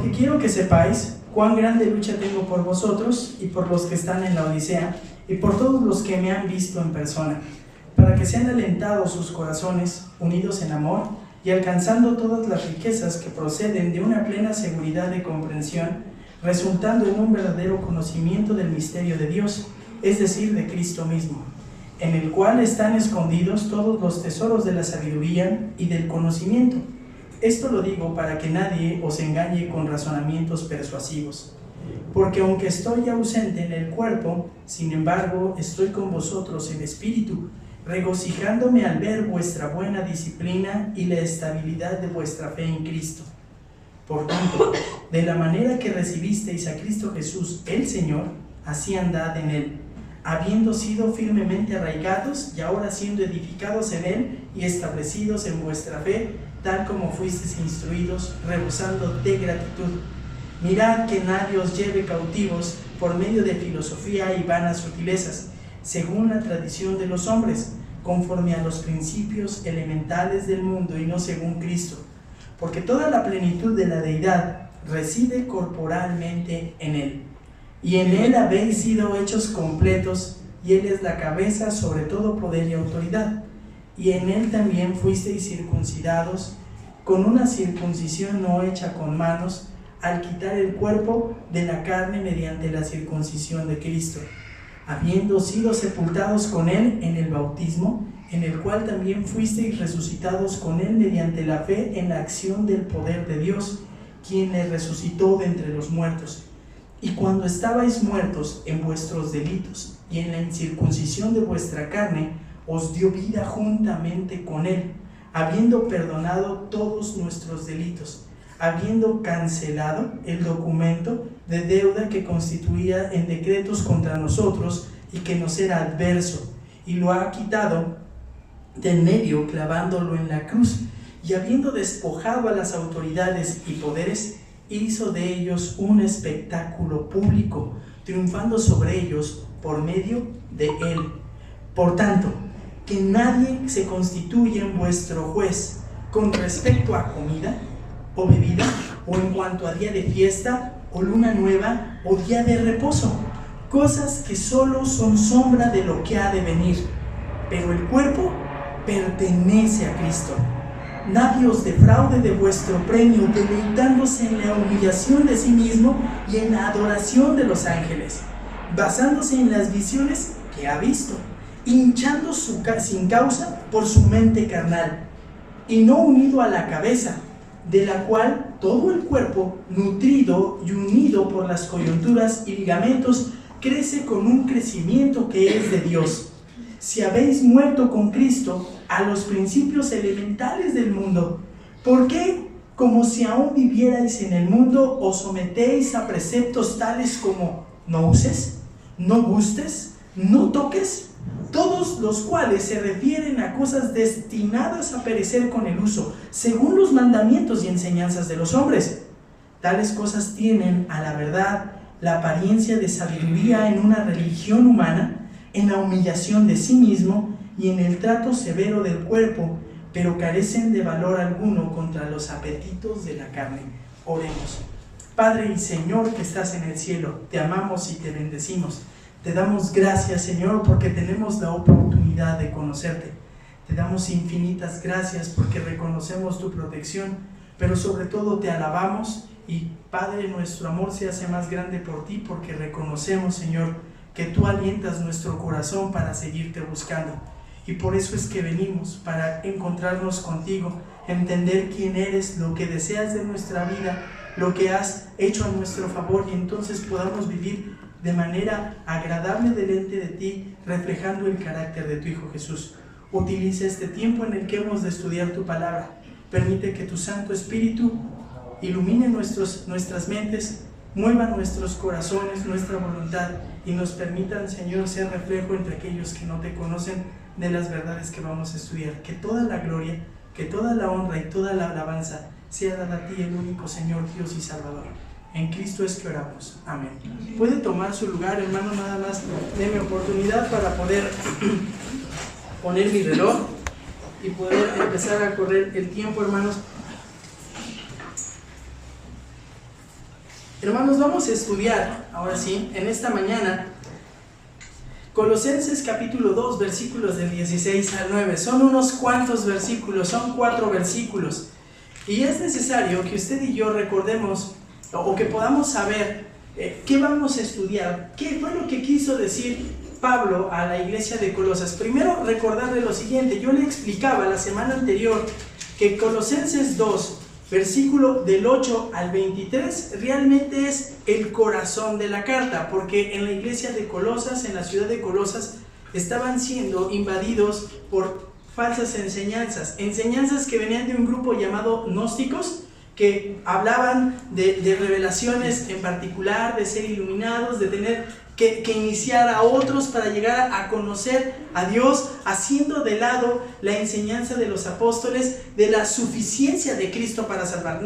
Porque quiero que sepáis cuán grande lucha tengo por vosotros y por los que están en la Odisea y por todos los que me han visto en persona, para que sean alentados sus corazones, unidos en amor y alcanzando todas las riquezas que proceden de una plena seguridad de comprensión, resultando en un verdadero conocimiento del misterio de Dios, es decir, de Cristo mismo, en el cual están escondidos todos los tesoros de la sabiduría y del conocimiento. Esto lo digo para que nadie os engañe con razonamientos persuasivos. Porque aunque estoy ausente en el cuerpo, sin embargo estoy con vosotros en espíritu, regocijándome al ver vuestra buena disciplina y la estabilidad de vuestra fe en Cristo. Por tanto, de la manera que recibisteis a Cristo Jesús el Señor, así andad en Él, habiendo sido firmemente arraigados y ahora siendo edificados en Él y establecidos en vuestra fe, tal como fuisteis instruidos, rebosando de gratitud. Mirad que nadie os lleve cautivos por medio de filosofía y vanas sutilezas, según la tradición de los hombres, conforme a los principios elementales del mundo y no según Cristo, porque toda la plenitud de la deidad reside corporalmente en Él, y en Él habéis sido hechos completos, y Él es la cabeza sobre todo poder y autoridad, y en Él también fuisteis circuncidados con una circuncisión no hecha con manos, al quitar el cuerpo de la carne mediante la circuncisión de Cristo, habiendo sido sepultados con Él en el bautismo, en el cual también fuisteis resucitados con Él mediante la fe en la acción del poder de Dios, quien le resucitó de entre los muertos. Y cuando estabais muertos en vuestros delitos y en la incircuncisión de vuestra carne, os dio vida juntamente con Él, habiendo perdonado todos nuestros delitos, habiendo cancelado el documento de deuda que constituía en decretos contra nosotros y que nos era adverso, y lo ha quitado de en medio, clavándolo en la cruz, y habiendo despojado a las autoridades y poderes, hizo de ellos un espectáculo público, triunfando sobre ellos por medio de Él. Por tanto, que nadie se constituya en vuestro juez con respecto a comida o bebida, o en cuanto a día de fiesta, o luna nueva, o día de reposo, cosas que solo son sombra de lo que ha de venir, pero el cuerpo pertenece a Cristo. Nadie os defraude de vuestro premio, deleitándose en la humillación de sí mismo y en la adoración de los ángeles, basándose en las visiones que ha visto, hinchando sin causa por su mente carnal, y no unido a la cabeza, de la cual todo el cuerpo, nutrido y unido por las coyunturas y ligamentos, crece con un crecimiento que es de Dios. Si habéis muerto con Cristo a los principios elementales del mundo, ¿por qué, como si aún vivierais en el mundo, os sometéis a preceptos tales como no uses, no gustes, no toques? Todos los cuales se refieren a cosas destinadas a perecer con el uso, según los mandamientos y enseñanzas de los hombres. Tales cosas tienen, a la verdad, la apariencia de sabiduría en una religión humana, en la humillación de sí mismo y en el trato severo del cuerpo, pero carecen de valor alguno contra los apetitos de la carne. Oremos. Padre y Señor que estás en el cielo, te amamos y te bendecimos. Te damos gracias, Señor, porque tenemos la oportunidad de conocerte. Te damos infinitas gracias porque reconocemos tu protección, pero sobre todo te alabamos y, Padre, nuestro amor se hace más grande por ti porque reconocemos, Señor, que tú alientas nuestro corazón para seguirte buscando. Y por eso es que venimos, para encontrarnos contigo, entender quién eres, lo que deseas de nuestra vida, lo que has hecho a nuestro favor, y entonces podamos vivir de manera agradable delante de ti, reflejando el carácter de tu Hijo Jesús. Utiliza este tiempo en el que hemos de estudiar tu palabra. Permite que tu Santo Espíritu ilumine nuestras mentes, mueva nuestros corazones, nuestra voluntad, y nos permitan, Señor, ser reflejo entre aquellos que no te conocen de las verdades que vamos a estudiar. Que toda la gloria, que toda la honra y toda la alabanza sea dada a ti, el único Señor, Dios y Salvador. En Cristo es que oramos. Amén. Puede tomar su lugar, hermano, nada más déme oportunidad para poder poner mi reloj y poder empezar a correr el tiempo, hermanos. Hermanos, vamos a estudiar, ahora sí, en esta mañana, Colosenses capítulo 2, versículos del 16 al 9. Son unos cuantos versículos, son 4 versículos. Y es necesario que usted y yo recordemos, o que podamos saber, qué vamos a estudiar, qué fue lo que quiso decir Pablo a la iglesia de Colosas. Primero, recordarle lo siguiente. Yo le explicaba la semana anterior que Colosenses 2, versículo del 8 al 23, realmente es el corazón de la carta, porque en la iglesia de Colosas, en la ciudad de Colosas, estaban siendo invadidos por falsas enseñanzas que venían de un grupo llamado gnósticos, que hablaban de revelaciones en particular, de ser iluminados, de tener que iniciar a otros para llegar a conocer a Dios, haciendo de lado la enseñanza de los apóstoles de la suficiencia de Cristo para salvar.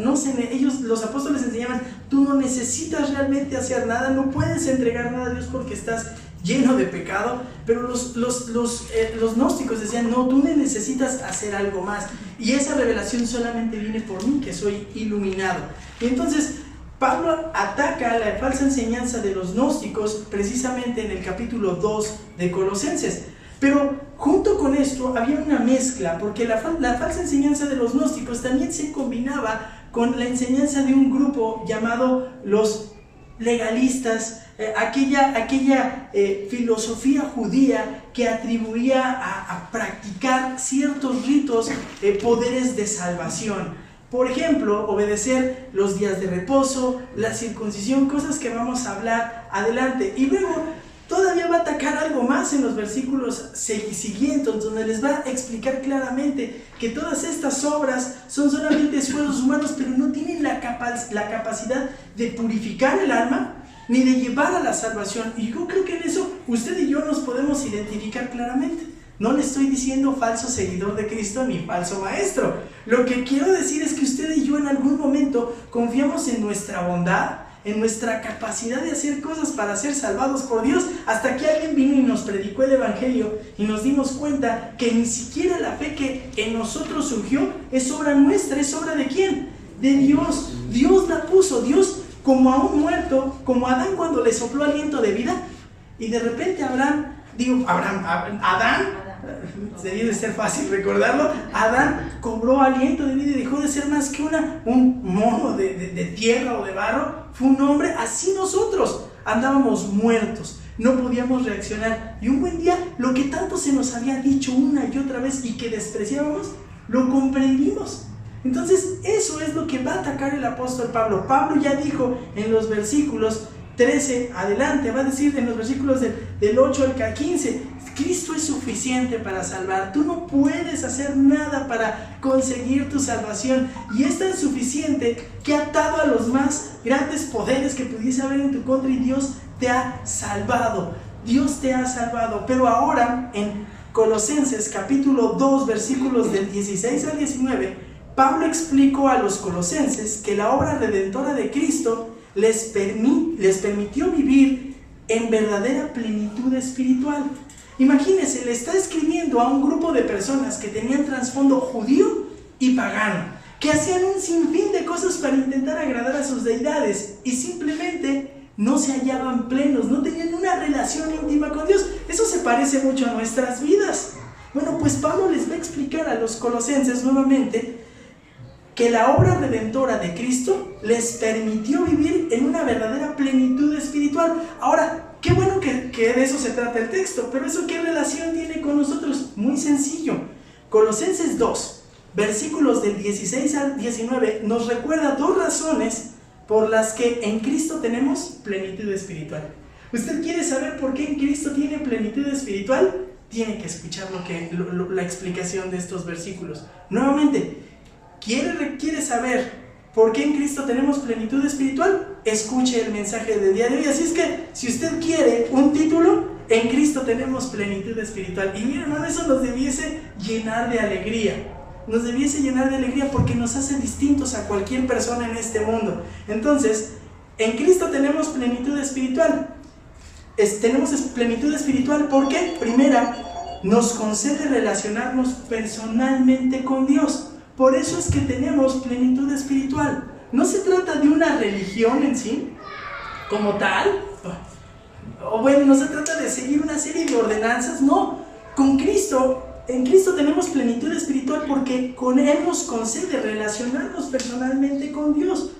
Ellos, los apóstoles, enseñaban: tú no necesitas realmente hacer nada, no puedes entregar nada a Dios porque estás lleno de pecado. Pero los gnósticos decían: no, tú necesitas hacer algo más, y esa revelación solamente viene por mí, que soy iluminado. Y entonces Pablo ataca la falsa enseñanza de los gnósticos precisamente en el capítulo 2 de Colosenses. Pero junto con esto había una mezcla, porque la falsa enseñanza de los gnósticos también se combinaba con la enseñanza de un grupo llamado los legalistas, aquella filosofía judía que atribuía a practicar ciertos ritos, poderes de salvación. Por ejemplo, obedecer los días de reposo, la circuncisión, cosas que vamos a hablar adelante. Y luego todavía va a atacar algo más en los versículos siguientes, donde les va a explicar claramente que todas estas obras son solamente esfuerzos humanos, pero no tienen la capacidad de purificar el alma ni de llevar a la salvación. Y yo creo que en eso usted y yo nos podemos identificar claramente. No le estoy diciendo falso seguidor de Cristo ni falso maestro. Lo que quiero decir es que usted y yo en algún momento confiamos en nuestra bondad, en nuestra capacidad de hacer cosas para ser salvados por Dios, hasta que alguien vino y nos predicó el evangelio y nos dimos cuenta que ni siquiera la fe que en nosotros surgió es obra nuestra. ¿Es obra de quién? De Dios. Dios la puso. Dios, como a un muerto, como a Adán cuando le sopló aliento de vida, y de repente Adán, debía de ser fácil recordarlo, Adán cobró aliento de vida y dejó de ser más que un mono de tierra o de barro. Fue un hombre. Así nosotros andábamos muertos, no podíamos reaccionar, y un buen día lo que tanto se nos había dicho una y otra vez y que despreciábamos, lo comprendimos. Entonces eso es lo que va a atacar el apóstol Pablo. Pablo ya dijo en los versículos 13 adelante, va a decir en los versículos del 8 al 15, Cristo es suficiente para salvar. Tú no puedes hacer nada para conseguir tu salvación, y es tan suficiente que ha atado a los más grandes poderes que pudiese haber en tu contra, y Dios te ha salvado. Dios te ha salvado. Pero ahora en Colosenses capítulo 2 versículos del 16 al 19, Pablo explicó a los colosenses que la obra redentora de Cristo les permitió vivir en verdadera plenitud espiritual. Imagínense, le está escribiendo a un grupo de personas que tenían trasfondo judío y pagano, que hacían un sinfín de cosas para intentar agradar a sus deidades y simplemente no se hallaban plenos, no tenían una relación íntima con Dios. Eso se parece mucho a nuestras vidas. Bueno, pues Pablo les va a explicar a los colosenses nuevamente que la obra redentora de Cristo les permitió vivir en una verdadera plenitud espiritual. Ahora, qué bueno que de eso se trata el texto, pero ¿eso qué relación tiene con nosotros? Muy sencillo. Colosenses 2, versículos del 16 al 19, nos recuerda 2 razones por las que en Cristo tenemos plenitud espiritual. ¿Usted quiere saber por qué en Cristo tiene plenitud espiritual? Tiene que escuchar la explicación de estos versículos. Nuevamente, ¿quiere saber por qué en Cristo tenemos plenitud espiritual? Escuche el mensaje del día de hoy. Así es que, si usted quiere un título, en Cristo tenemos plenitud espiritual. Y miren, hermano, eso nos debiese llenar de alegría. Nos debiese llenar de alegría porque nos hace distintos a cualquier persona en este mundo. Entonces, en Cristo tenemos plenitud espiritual. Tenemos plenitud espiritual porque, primera, nos concede relacionarnos personalmente con Dios. Por eso es que tenemos plenitud espiritual. No se trata de una religión en sí, como tal, o bueno, no se trata de seguir una serie de ordenanzas, no. Con Cristo, en Cristo tenemos plenitud espiritual porque con Él nos concede relacionarnos personalmente con Dios.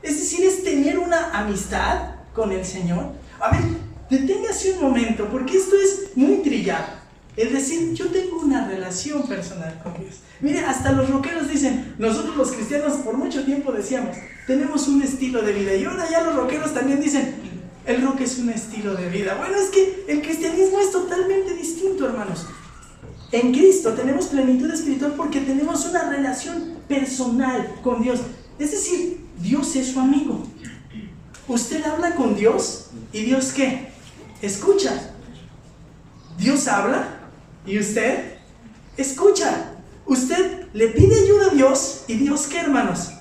Es decir, es tener una amistad con el Señor. A ver, deténgase un momento, porque esto es muy trillado. Es decir, yo tengo una relación personal con Dios. Mire, hasta los rockeros dicen, nosotros los cristianos por mucho tiempo decíamos, tenemos un estilo de vida. Y ahora ya los rockeros también dicen, el rock es un estilo de vida. Bueno, es que el cristianismo es totalmente distinto, hermanos. En Cristo tenemos plenitud espiritual porque tenemos una relación personal con Dios. Es decir, Dios es su amigo. Usted habla con Dios y Dios ¿qué? Escucha. Dios habla y usted escucha. Usted le pide ayuda a Dios y Dios ¿qué, hermanos?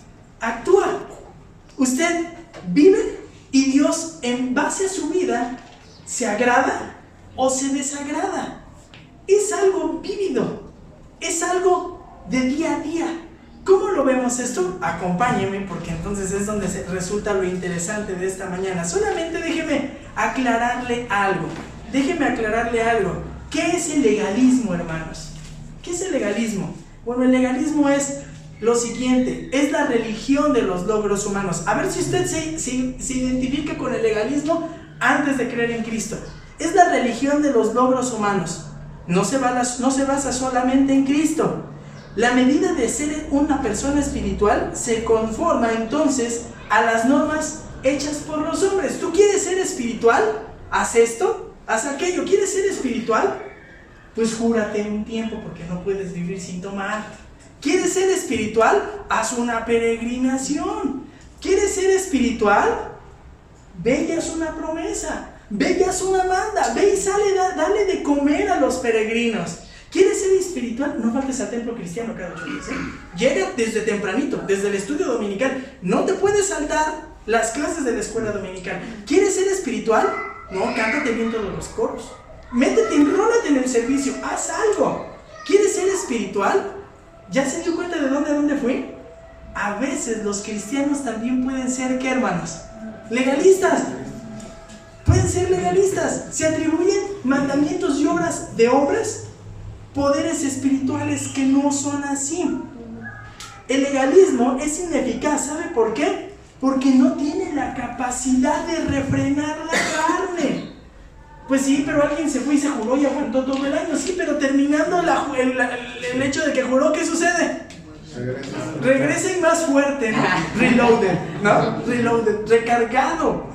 Actúa. Usted vive y Dios en base a su vida se agrada o se desagrada. Es algo vívido, es algo de día a día. ¿Cómo lo vemos esto? Acompáñeme, porque entonces es donde resulta lo interesante de esta mañana. Solamente déjeme aclararle algo. ¿Qué es el legalismo, hermanos? ¿Qué es el legalismo? Bueno, el legalismo es lo siguiente, es la religión de los logros humanos. A ver si usted se identifica con el legalismo antes de creer en Cristo. Es la religión de los logros humanos. No se basa solamente en Cristo. La medida de ser una persona espiritual se conforma entonces a las normas hechas por los hombres. ¿Tú quieres ser espiritual? Haz esto, haz aquello. ¿Quieres ser espiritual? Pues júrate un tiempo porque no puedes vivir sin tomar. ¿Quieres ser espiritual? Haz una peregrinación. ¿Quieres ser espiritual? Ve y haz una promesa. Ve y haz una manda. Ve y dale de comer a los peregrinos. ¿Quieres ser espiritual? No faltes al templo cristiano cada 8 días. Llega desde tempranito, desde el estudio dominical. No te puedes saltar las clases de la escuela dominical. ¿Quieres ser espiritual? No, cántate bien todos los coros. Métete, enrólate en el servicio, haz algo. ¿Quieres ser espiritual? ¿Ya se dio cuenta de dónde fui? A veces los cristianos también pueden ser, ¿qué, hermanos? Legalistas. Pueden ser legalistas. Se atribuyen mandamientos y obras de hombres, poderes espirituales que no son así. El legalismo es ineficaz, ¿sabe por qué? Porque no tiene la capacidad de refrenar la carne. Pues sí, pero alguien se fue y se juró y aguantó todo el año. Sí, pero terminando el hecho de que juró, ¿qué sucede? Regresa y más fuerte, ¿no? Reloaded, recargado,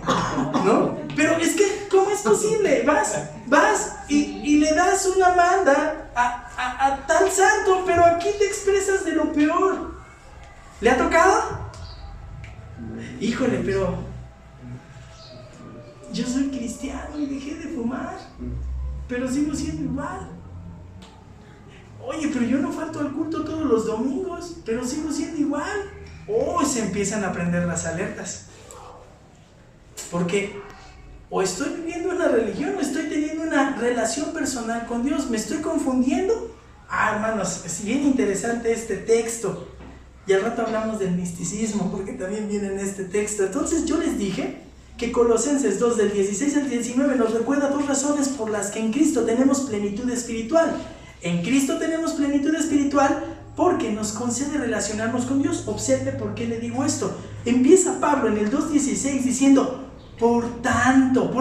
¿no? Pero es que, ¿cómo es posible? Vas y le das una manda a tal santo, pero aquí te expresas de lo peor. ¿Le ha tocado? Híjole, pero yo soy cristiano y dejé de fumar, pero sigo siendo igual. Oye, pero yo no falto al culto todos los domingos, pero sigo siendo igual. Se empiezan a prender las alertas. Porque o estoy viviendo una religión o estoy teniendo una relación personal con Dios. ¿Me estoy confundiendo? Hermanos, es bien interesante este texto. Y al rato hablamos del misticismo, porque también viene en este texto. Entonces yo les dije que Colosenses 2 del 16 al 19 nos recuerda 2 razones por las que en Cristo tenemos plenitud espiritual. En Cristo tenemos plenitud espiritual porque nos concede relacionarnos con Dios. Observe por qué le digo esto. Empieza Pablo en el 2.16 diciendo, ¿por tanto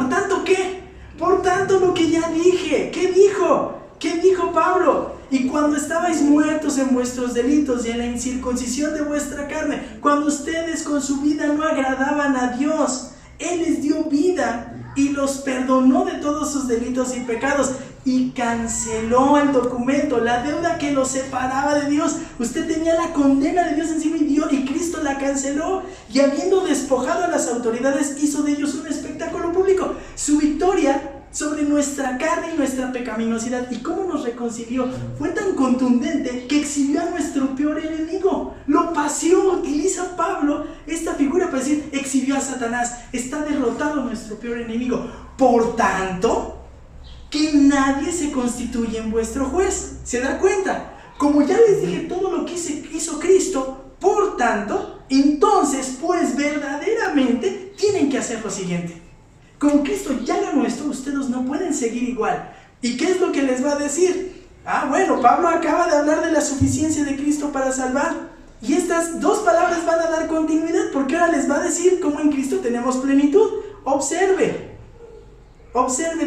qué? Por tanto lo que ya dije. ¿Qué dijo? ¿Qué dijo Pablo? Y cuando estabais muertos en vuestros delitos y en la incircuncisión de vuestra carne, cuando ustedes con su vida no agradaban a Dios, Él les dio vida y los perdonó de todos sus delitos y pecados y canceló el documento, la deuda que los separaba de Dios. Usted tenía la condena de Dios encima y Cristo la canceló, y habiendo despojado a las autoridades hizo de ellos un espectáculo público. Su victoria sobre nuestra carne y nuestra pecaminosidad. ¿Y cómo nos reconcilió? Fue tan contundente que exhibió a nuestro peor enemigo. Lo paseó. Utiliza Pablo esta figura para decir, exhibió a Satanás. Está derrotado nuestro peor enemigo. Por tanto, que nadie se constituye en vuestro juez. ¿Se da cuenta? Como ya les dije todo lo que hizo Cristo, por tanto, entonces pues verdaderamente tienen que hacer lo siguiente. Con Cristo ya lo nuestro, ustedes no pueden seguir igual. ¿Y qué es lo que les va a decir? Bueno, Pablo acaba de hablar de la suficiencia de Cristo para salvar. Y estas dos palabras van a dar continuidad, porque ahora les va a decir cómo en Cristo tenemos plenitud. Observe,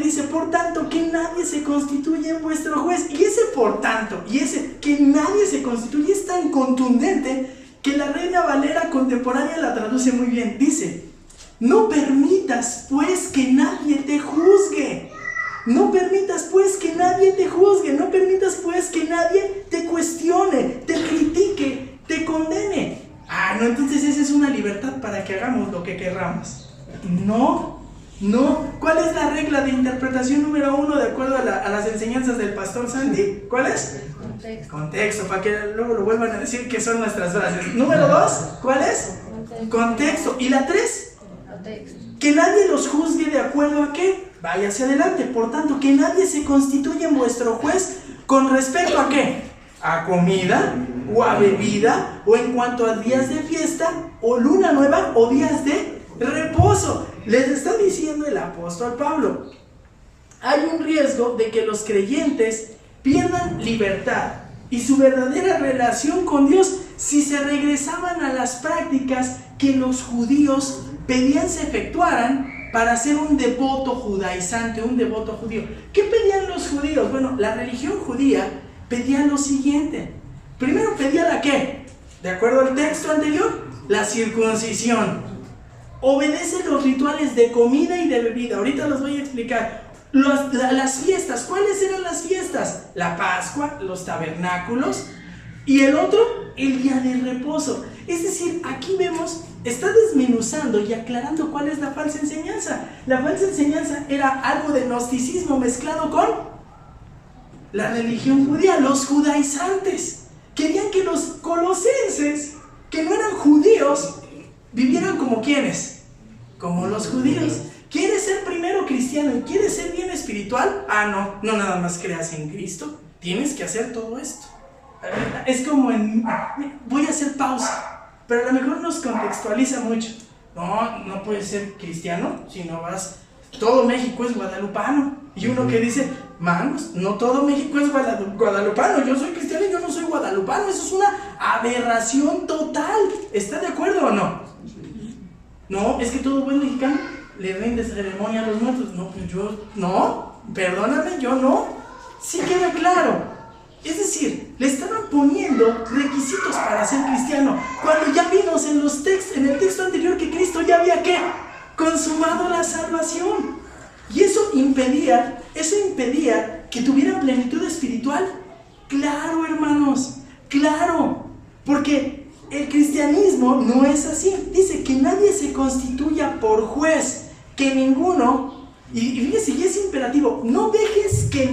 dice, por tanto, que nadie se constituye en vuestro juez. Y ese por tanto, y ese que nadie se constituye es tan contundente que la Reina Valera contemporánea la traduce muy bien. Dice, no permitas pues que nadie te juzgue. No permitas pues que nadie te juzgue. No permitas pues que nadie te cuestione, te critique, te condene. No, entonces esa es una libertad para que hagamos lo que querramos. No. ¿Cuál es la regla de interpretación número 1 de acuerdo a las enseñanzas del pastor Sandy? ¿Cuál es? Contexto, para que luego lo vuelvan a decir que son nuestras frases. Número 2, ¿cuál es? Contexto. ¿Y la 3? Que nadie los juzgue de acuerdo a qué. Vaya hacia adelante. Por tanto, que nadie se constituya en vuestro juez con respecto a qué. A comida, o a bebida, o en cuanto a días de fiesta, o luna nueva, o días de reposo. Les está diciendo el apóstol Pablo, hay un riesgo de que los creyentes pierdan libertad y su verdadera relación con Dios si se regresaban a las prácticas que los judíos pedían se efectuaran para ser un devoto judaizante, un devoto judío. ¿Qué pedían los judíos? Bueno, la religión judía pedía lo siguiente. Primero pedía la ¿qué? De acuerdo al texto anterior, la circuncisión. Obedece los rituales de comida y de bebida. Ahorita los voy a explicar. Las fiestas, ¿cuáles eran las fiestas? La Pascua, los tabernáculos y el otro, el día de reposo. Es decir, aquí vemos, está desmenuzando y aclarando cuál es la falsa enseñanza. La falsa enseñanza era algo de gnosticismo mezclado con la religión judía. Los judaizantes querían que los colosenses, que no eran judíos, vivieran como ¿quiénes? Como los judíos. ¿Quieres ser primero cristiano y quieres ser bien espiritual? No nada más creas en Cristo, tienes que hacer todo esto. Es como voy a hacer pausa, pero a lo mejor nos contextualiza mucho. No puedes ser cristiano si no vas. Todo México es guadalupano. Y uno que dice, manos, no todo México es guadalupano. Yo soy cristiano y yo no soy guadalupano. Eso es una aberración total. ¿Está de acuerdo o no? No, es que todo buen mexicano le rinde ceremonia a los muertos. No, pues perdóname, yo no. Sí queda claro. Es decir, le estaban poniendo requisitos para ser cristiano, cuando ya vimos en el texto anterior que Cristo ya había ¿qué? Consumado la salvación. Y eso impedía que tuvieran plenitud espiritual. Claro, hermanos, claro, porque el cristianismo no es así. Dice que nadie se constituya por juez, que ninguno, y fíjese, y es imperativo, no dejes que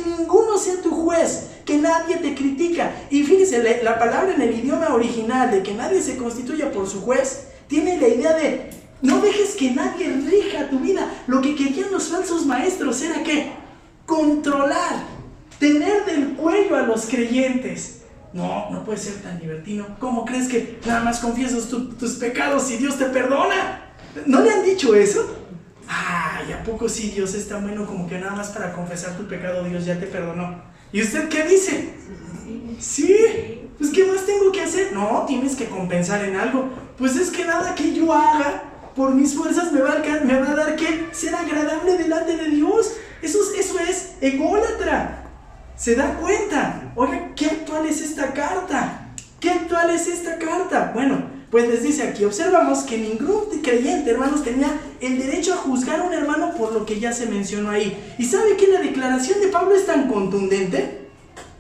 ninguno sea tu juez, que nadie te critica. Y fíjese, la palabra en el idioma original de que nadie se constituya por su juez, tiene la idea de no dejes que nadie rija tu vida. Lo que querían los falsos maestros era ¿qué? Controlar, tener del cuello a los creyentes. No puede ser tan libertino. ¿Cómo crees que nada más confiesas tus pecados y Dios te perdona? ¿No le han dicho eso? ¿Y a poco sí Dios es tan bueno como que nada más para confesar tu pecado Dios ya te perdonó? ¿Y usted qué dice? Sí, pues ¿qué más tengo que hacer? No, tienes que compensar en algo. Pues es que nada que yo haga por mis fuerzas me va a dar que ser agradable delante de Dios. Eso es ególatra. ¿Se da cuenta? Oiga, ¿qué actual es esta carta? Bueno, pues les dice aquí, observamos que ningún creyente, hermanos, tenía el derecho a juzgar a un hermano por lo que ya se mencionó ahí. ¿Y sabe que la declaración de Pablo es tan contundente?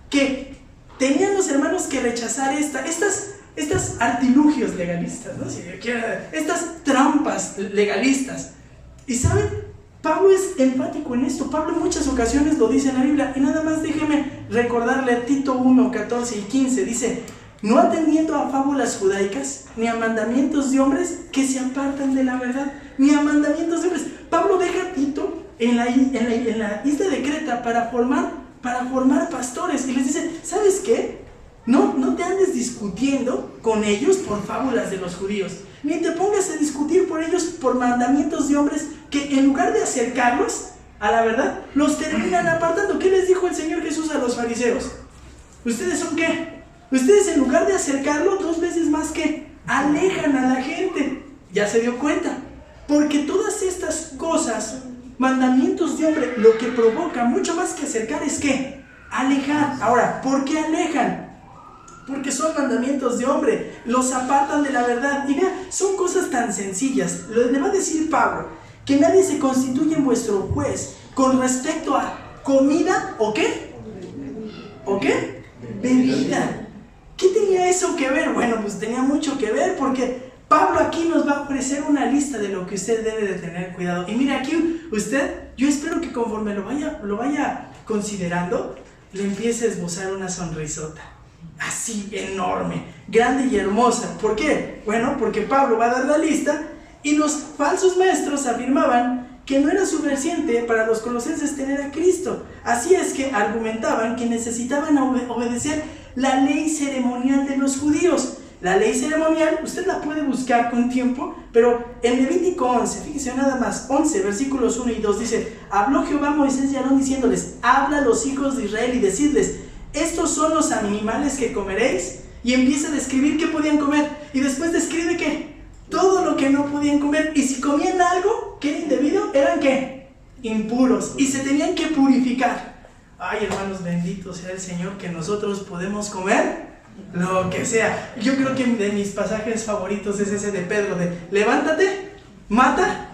Que tenían los hermanos que rechazar estas artilugios legalistas, ¿no? Estas trampas legalistas. ¿Y saben? Pablo es enfático en esto. Pablo en muchas ocasiones lo dice en la Biblia. Y nada más déjeme recordarle a Tito 1, 14 y 15. Dice, no atendiendo a fábulas judaicas, ni a mandamientos de hombres que se apartan de la verdad, ni a mandamientos de hombres. Pablo deja a Tito en la isla de Creta para formar pastores. Y les dice, ¿sabes qué? No te andes discutiendo con ellos por fábulas de los judíos. ni te pongas a discutir por ellos por mandamientos de hombres que en lugar de acercarlos a la verdad, los terminan apartando. ¿Qué les dijo el Señor Jesús a los fariseos? ¿Ustedes son qué? Ustedes en lugar de acercarlo, 2 veces más que alejan a la gente. Ya se dio cuenta. Porque todas estas cosas, mandamientos de hombre, lo que provoca mucho más que acercar es que alejar. Ahora, ¿por qué alejan? Porque son mandamientos de hombre, los apartan de la verdad. Y vea, son cosas tan sencillas. Le va a decir Pablo que nadie se constituye en vuestro juez con respecto a comida o qué. ¿O qué? Bebida. ¿Qué tenía eso que ver? Bueno, pues tenía mucho que ver, porque Pablo aquí nos va a ofrecer una lista de lo que usted debe de tener cuidado. Y mira, aquí usted, yo espero que conforme lo vaya considerando, le empiece a esbozar una sonrisota. Así, enorme, grande y hermosa. ¿Por qué? Bueno, porque Pablo va a dar la lista y los falsos maestros afirmaban que no era suficiente para los colosenses tener a Cristo. Así es que argumentaban que necesitaban obedecer la ley ceremonial de los judíos. La ley ceremonial, usted la puede buscar con tiempo, pero en Levítico 11, fíjese nada más, 11, versículos 1 y 2, dice: habló Jehová a Moisés y a Aarón diciéndoles: habla a los hijos de Israel y decidles: estos son los animales que comeréis. Y empieza a describir qué podían comer, y después describe qué, todo lo que no podían comer. Y si comían algo que era indebido, eran qué, impuros, y se tenían que purificar. Ay, hermanos, bendito sea el Señor, que nosotros podemos comer lo que sea. Yo creo que de mis pasajes favoritos es ese de Pedro, de levántate, mata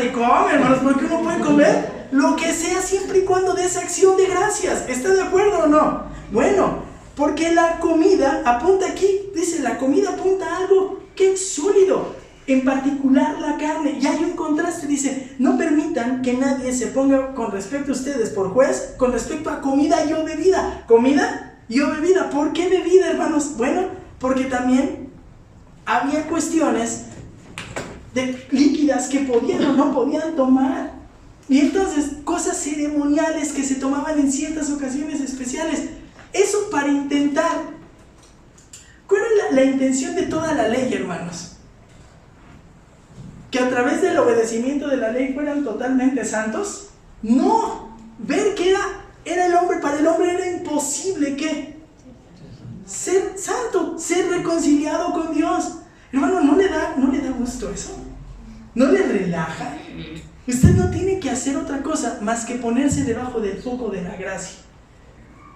y come, hermanos, porque uno puede comer lo que sea siempre y cuando des acción de gracias. ¿Está de acuerdo o no? Bueno, porque la comida apunta aquí, dice, la comida apunta a algo que es sólido, en particular la carne. Y hay un contraste, dice: no permitan que nadie se ponga con respecto a ustedes por juez con respecto a comida y o bebida. Comida y o bebida. ¿Por qué bebida, hermanos? Bueno, porque también había cuestiones de líquidas que podían o no podían tomar. Y entonces, cosas ceremoniales que se tomaban en ciertas ocasiones especiales. Eso para intentar. ¿Cuál es la intención de toda la ley, hermanos? ¿Que a través del obedecimiento de la ley fueran totalmente santos? No. Ver que era el hombre, para el hombre era imposible que ser santo, ser reconciliado con Dios. Hermano, ¿no le da gusto eso? ¿No le relaja? Usted no tiene que hacer otra cosa más que ponerse debajo del foco de la gracia.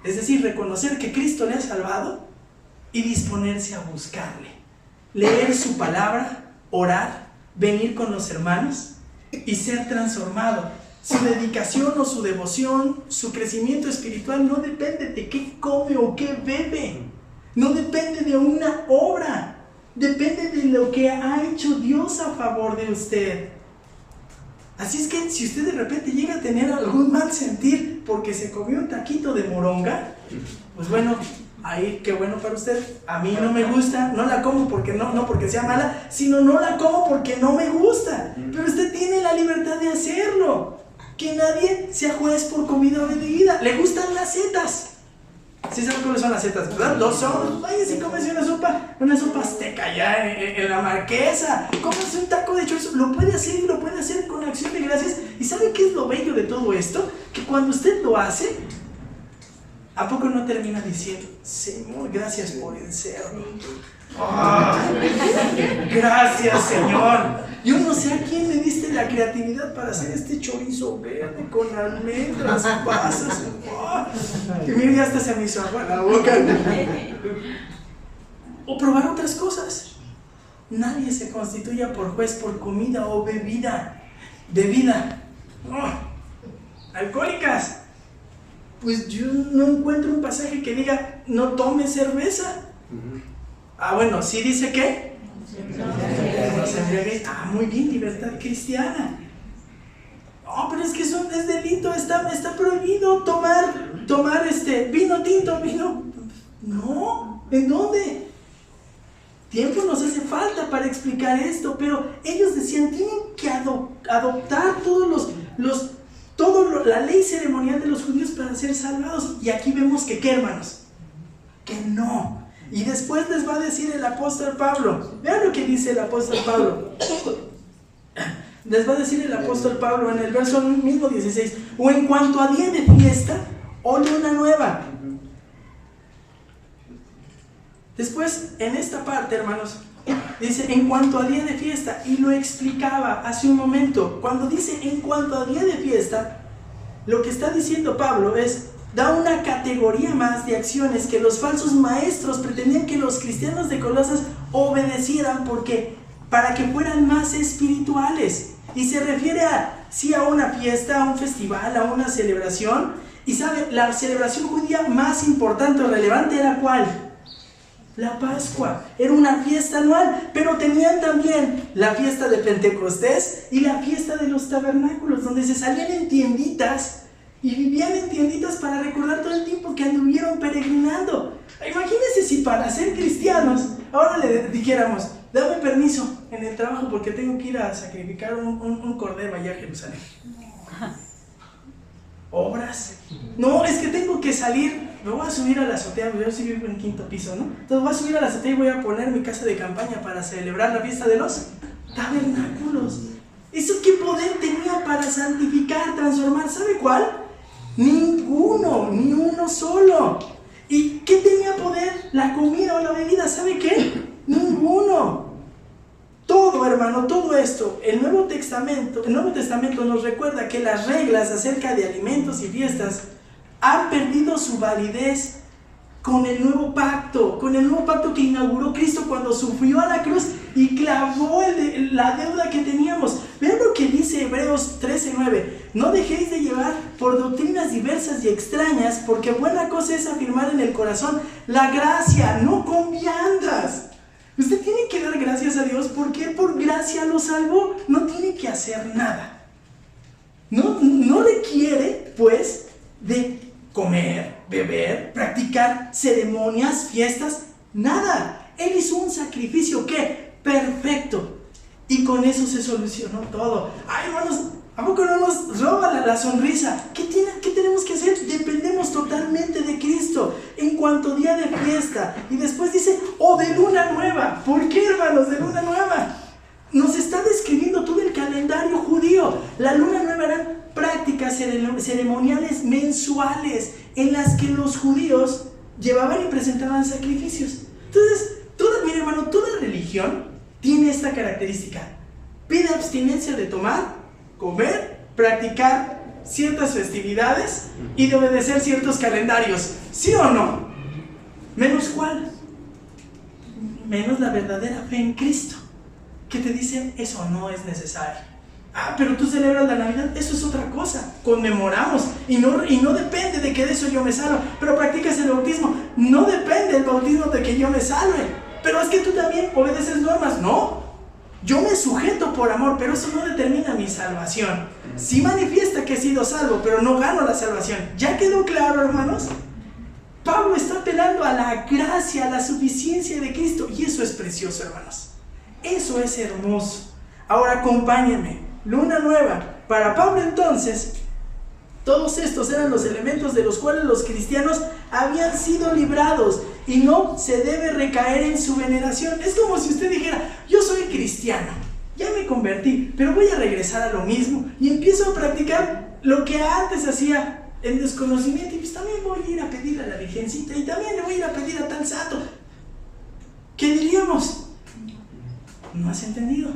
Es decir, reconocer que Cristo le ha salvado y disponerse a buscarle. Leer su palabra, orar, venir con los hermanos y ser transformado. Su dedicación o su devoción, su crecimiento espiritual no depende de qué come o qué bebe. No depende de una obra. Depende de lo que ha hecho Dios a favor de usted. Así es que si usted de repente llega a tener algún mal sentir porque se comió un taquito de moronga, pues bueno, ahí qué bueno para usted. A mí no me gusta, no la como porque no porque sea mala, sino no la como porque no me gusta. Pero usted tiene la libertad de hacerlo. Que nadie sea juez por comida o bebida. ¿Le gustan las setas? ¿Sí saben cuáles son las setas, verdad? Los son. Vaya, si comes una sopa azteca allá en la Marquesa, comes un taco de chorizo, lo puede hacer y lo puede hacer con acción de gracias. ¿Y sabe qué es lo bello de todo esto? Que cuando usted lo hace, ¿a poco no termina diciendo: Señor, gracias por el cerdo? ¡Oh! Gracias, Señor. Yo no sé a quién le diste la creatividad para hacer este chorizo verde con almendras, pasas. ¡Oh! Que mira, ya hasta se me hizo agua en la boca. O probar otras cosas. Nadie se constituya por juez por comida o bebida. ¡Oh! Alcohólicas. Pues yo no encuentro un pasaje que diga: no tome cerveza. Ah, bueno, sí dice que no se embriague. Ah, muy bien, libertad cristiana. Oh, pero es que eso es delito, está prohibido tomar vino tinto, vino. No, ¿en dónde? Tiempo nos hace falta para explicar esto, pero ellos decían: tienen que adoptar la ley ceremonial de los judíos para ser salvados. Y aquí vemos que ¿qué, hermanos? Que no. Y después les va a decir el apóstol Pablo. Vean lo que dice el apóstol Pablo. Les va a decir el apóstol Pablo en el verso mismo 16. O en cuanto a día de fiesta o luna nueva. Después, en esta parte, hermanos, dice en cuanto a día de fiesta, y lo explicaba hace un momento. Cuando dice en cuanto a día de fiesta, lo que está diciendo Pablo es, da una categoría más de acciones que los falsos maestros pretendían que los cristianos de Colosas obedecieran para que fueran más espirituales. Y se refiere sí a una fiesta, a un festival, a una celebración. Y sabe, la celebración judía más importante o relevante era ¿cuál? La Pascua. Era una fiesta anual, pero tenían también la fiesta de Pentecostés y la fiesta de los tabernáculos, donde se salían en tienditas y vivían en tienditas para recordar todo el tiempo que anduvieron peregrinando. Imagínense si para ser cristianos ahora le dijéramos, dame permiso en el trabajo porque tengo que ir a sacrificar un cordero allá a Jerusalén. ¿Obras? No, es que tengo que salir, me voy a subir a la azotea, yo sí vivo en 5º piso, ¿no? Entonces voy a subir a la azotea y voy a poner mi casa de campaña para celebrar la fiesta de los tabernáculos. ¿Eso qué poder tenía para santificar, transformar? ¿Sabe cuál? Ninguno, ni uno solo. ¿Y qué tenía poder? La comida o la bebida, ¿sabe qué? Ninguno. Todo, hermano, todo esto, el Nuevo Testamento nos recuerda que las reglas acerca de alimentos y fiestas han perdido su validez con el nuevo pacto que inauguró Cristo cuando sufrió a la cruz y clavó la deuda que teníamos. Vean lo que dice Hebreos 13:9. No dejéis de llevar por doctrinas diversas y extrañas, porque buena cosa es afirmar en el corazón la gracia, no con viandas. Usted tiene que dar gracias a Dios porque por gracia lo salvó. No tiene que hacer nada. No requiere, pues, de comer, beber, practicar ceremonias, fiestas, nada. Él hizo un sacrificio, ¿qué? Perfecto. Y con eso se solucionó todo. Ay, hermanos, ¿a poco no nos roba la sonrisa? ¿Qué tenemos que hacer? Dependemos totalmente de Cristo en cuanto a día de fiesta. Y después dice, de luna nueva. ¿Por qué, hermanos, de luna nueva? Nos está describiendo todo el calendario judío. La luna nueva eran prácticas ceremoniales mensuales en las que los judíos llevaban y presentaban sacrificios. Entonces, mire, hermano, toda religión tiene esta característica. Pide abstinencia de tomar, comer, practicar ciertas festividades y de obedecer ciertos calendarios. ¿Sí o no? ¿Menos cuál? Menos la verdadera fe en Cristo, que te dicen eso no es necesario. Pero tú celebras la Navidad, eso es otra cosa. Conmemoramos y no depende de que de eso yo me salve. Pero practicas el bautismo, no depende el bautismo de que yo me salve. Pero es que tú también obedeces normas. No, yo me sujeto por amor, pero eso no determina mi salvación. Sí manifiesta que he sido salvo, pero no gano la salvación. ¿Ya quedó claro, hermanos? Pablo está apelando a la gracia, a la suficiencia de Cristo. Y eso es precioso, hermanos. Eso es hermoso. Ahora acompáñenme. Luna nueva. Para Pablo entonces, todos estos eran los elementos de los cuales los cristianos habían sido librados y no se debe recaer en su veneración. Es como si usted dijera, yo soy cristiano, ya me convertí, pero voy a regresar a lo mismo y empiezo a practicar lo que antes hacía en desconocimiento, y pues también voy a ir a pedir a la Virgencita y también le voy a ir a pedir a tal santo. ¿Qué diríamos? No has entendido.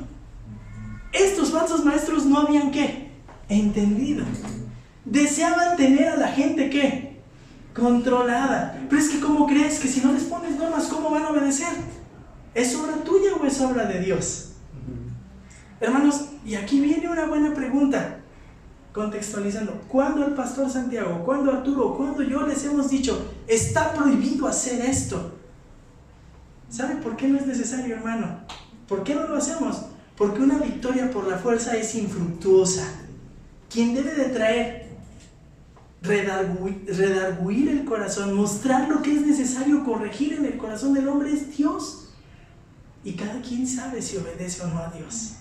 Estos falsos maestros no habían ¿qué? Entendido. Deseaban tener a la gente ¿qué? Controlada. Pero es que ¿cómo crees que si no les pones normas, cómo van a obedecer? ¿Es obra tuya o es obra de Dios? Hermanos, y aquí viene una buena pregunta, contextualizando. ¿Cuándo el pastor Santiago, cuándo Arturo, cuándo yo les hemos dicho, está prohibido hacer esto? ¿Sabe por qué no es necesario, hermano? ¿Por qué no lo hacemos? Porque una victoria por la fuerza es infructuosa. Quien debe de traer, redarguir el corazón, mostrar lo que es necesario corregir en el corazón del hombre es Dios. Y cada quien sabe si obedece o no a Dios.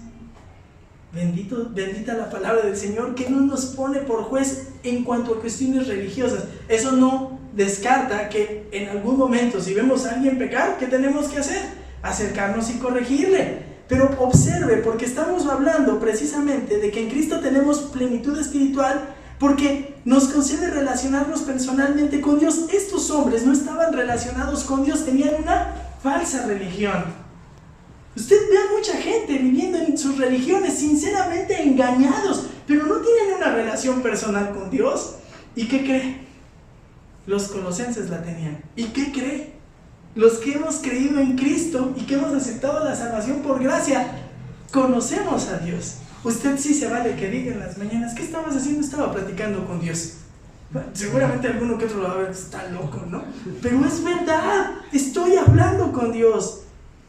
Bendita la palabra del Señor, que no nos pone por juez en cuanto a cuestiones religiosas. Eso no descarta que en algún momento, si vemos a alguien pecar, ¿qué tenemos que hacer? Acercarnos y corregirle. Pero observe, porque estamos hablando precisamente de que en Cristo tenemos plenitud espiritual, porque nos concede relacionarnos personalmente con Dios. Estos hombres no estaban relacionados con Dios, tenían una falsa religión. Usted ve a mucha gente viviendo en sus religiones sinceramente engañados, pero no tienen una relación personal con Dios. ¿Y qué cree? Los colosenses la tenían. ¿Y qué cree? Los que hemos creído en Cristo y que hemos aceptado la salvación por gracia, conocemos a Dios. Usted sí se vale que diga en las mañanas, ¿qué estabas haciendo? Estaba platicando con Dios. Seguramente alguno que otro lo va a ver, está loco, ¿no? Pero es verdad, estoy hablando con Dios.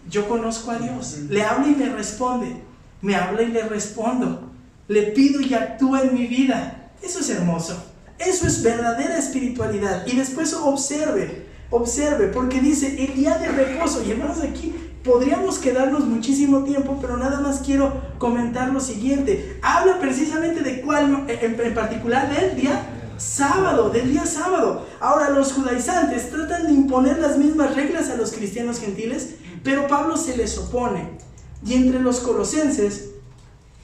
Yo conozco a Dios, le hablo y me responde, me habla y le respondo, le pido y actúa en mi vida. Eso es hermoso, eso es verdadera espiritualidad. Y después observe, porque dice el día de reposo. Y hermanos, aquí podríamos quedarnos muchísimo tiempo, pero nada más quiero comentar lo siguiente. Habla precisamente de cuál, en particular del día sábado, Ahora, los judaizantes tratan de imponer las mismas reglas a los cristianos gentiles, pero Pablo se les opone. Y entre los colosenses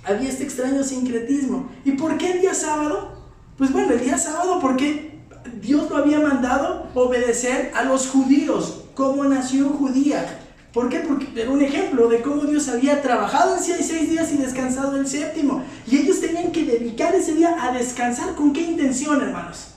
había este extraño sincretismo. ¿Y por qué el día sábado? Pues bueno, el día sábado porque Dios lo había mandado obedecer a los judíos como nación judía. ¿Por qué? Porque era un ejemplo de cómo Dios había trabajado en 6 días y descansado el séptimo. Y ellos tenían que dedicar ese día a descansar. ¿Con qué intención, hermanos?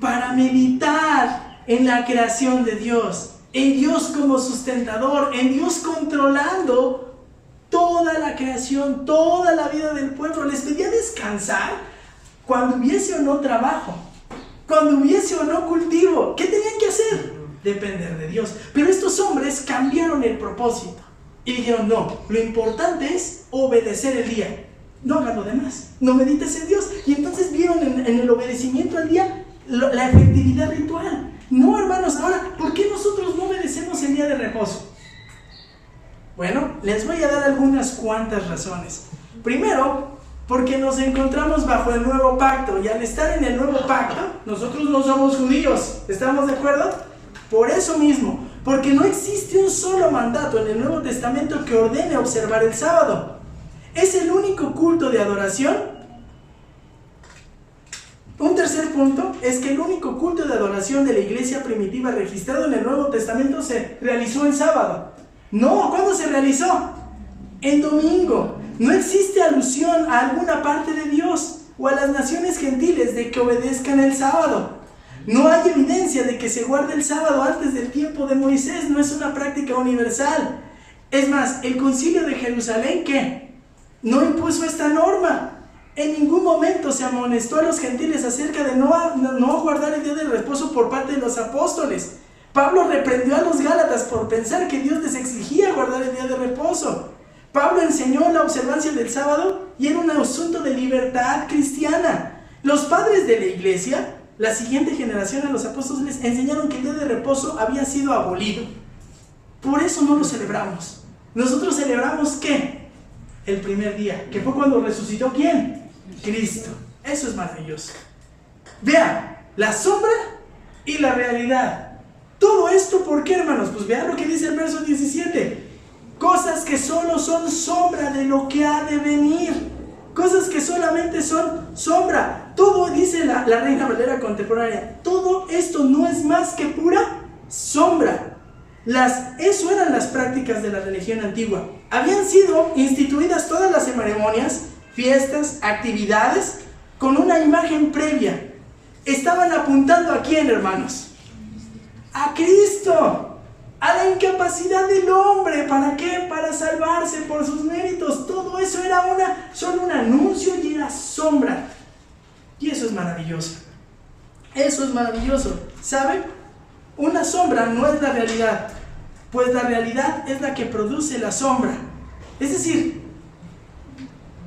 Para meditar en la creación de Dios, en Dios como sustentador, en Dios controlando toda la creación, toda la vida del pueblo. Les pedía descansar cuando hubiese o no trabajo, cuando hubiese o no cultivo. ¿Qué tenían que hacer? Depender de Dios. Pero estos hombres cambiaron el propósito y dijeron, no, lo importante es obedecer el día, no hagan lo demás, no medites en Dios. Y entonces vieron en el obedecimiento al día la efectividad ritual. No, hermanos, ahora, ¿por qué nosotros no obedecemos el día de reposo? Bueno, les voy a dar algunas cuantas razones. Primero, porque nos encontramos bajo el nuevo pacto, y al estar en el nuevo pacto, nosotros no somos judíos. ¿Estamos de acuerdo? Por eso mismo, porque no existe un solo mandato en el Nuevo Testamento que ordene observar el sábado. Es el único culto de adoración. Un tercer punto es que el único culto de adoración de la iglesia primitiva registrado en el Nuevo Testamento se realizó el sábado. No, ¿cuándo se realizó? En domingo. No existe alusión a alguna parte de Dios o a las naciones gentiles de que obedezcan el sábado. No hay evidencia de que se guarde el sábado antes del tiempo de Moisés. No es una práctica universal. Es más, el Concilio de Jerusalén, ¿qué? No impuso esta norma. En ningún momento se amonestó a los gentiles acerca de no guardar el día de reposo por parte de los apóstoles. Pablo reprendió a los gálatas por pensar que Dios les exigía guardar el día de reposo. Pablo enseñó la observancia del sábado y era un asunto de libertad cristiana. Los padres de la iglesia, la siguiente generación, a los apóstoles les enseñaron que el día de reposo había sido abolido. Por eso no lo celebramos. Nosotros celebramos ¿qué? El primer día, que fue cuando resucitó ¿quién? Cristo. Eso es maravilloso. Vean, la sombra y la realidad. Todo esto, ¿por qué, hermanos? Pues vean lo que dice el verso 17. Cosas que solo son sombra de lo que ha de venir. Cosas que solamente son sombra. Todo, dice la Reina Valera contemporánea, todo esto no es más que pura sombra. Eso eran las prácticas de la religión antigua. Habían sido instituidas todas las ceremonias, fiestas, actividades, con una imagen previa. Estaban apuntando ¿a quién, hermanos? A Cristo. A la incapacidad del hombre. ¿Para qué? Para salvarse por sus méritos. Todo eso era solo un anuncio y era sombra. Y eso es maravilloso. Eso es maravilloso. ¿Sabe? Una sombra no es la realidad, pues la realidad es la que produce la sombra. Es decir,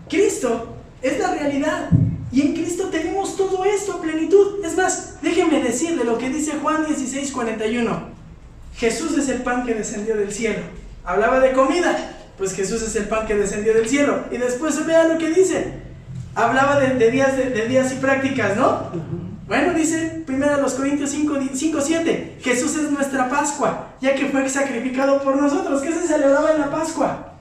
Cristo es la realidad. Y en Cristo tenemos todo esto a plenitud. Es más, déjenme decirle lo que dice Juan 16:41. Jesús es el pan que descendió del cielo. Hablaba de comida, pues Jesús es el pan que descendió del cielo. Y después vea lo que dice. Hablaba de días y prácticas, ¿no? Bueno, dice 1 Corintios 5:7, Jesús es nuestra Pascua, ya que fue sacrificado por nosotros. ¿Qué se celebraba en la Pascua?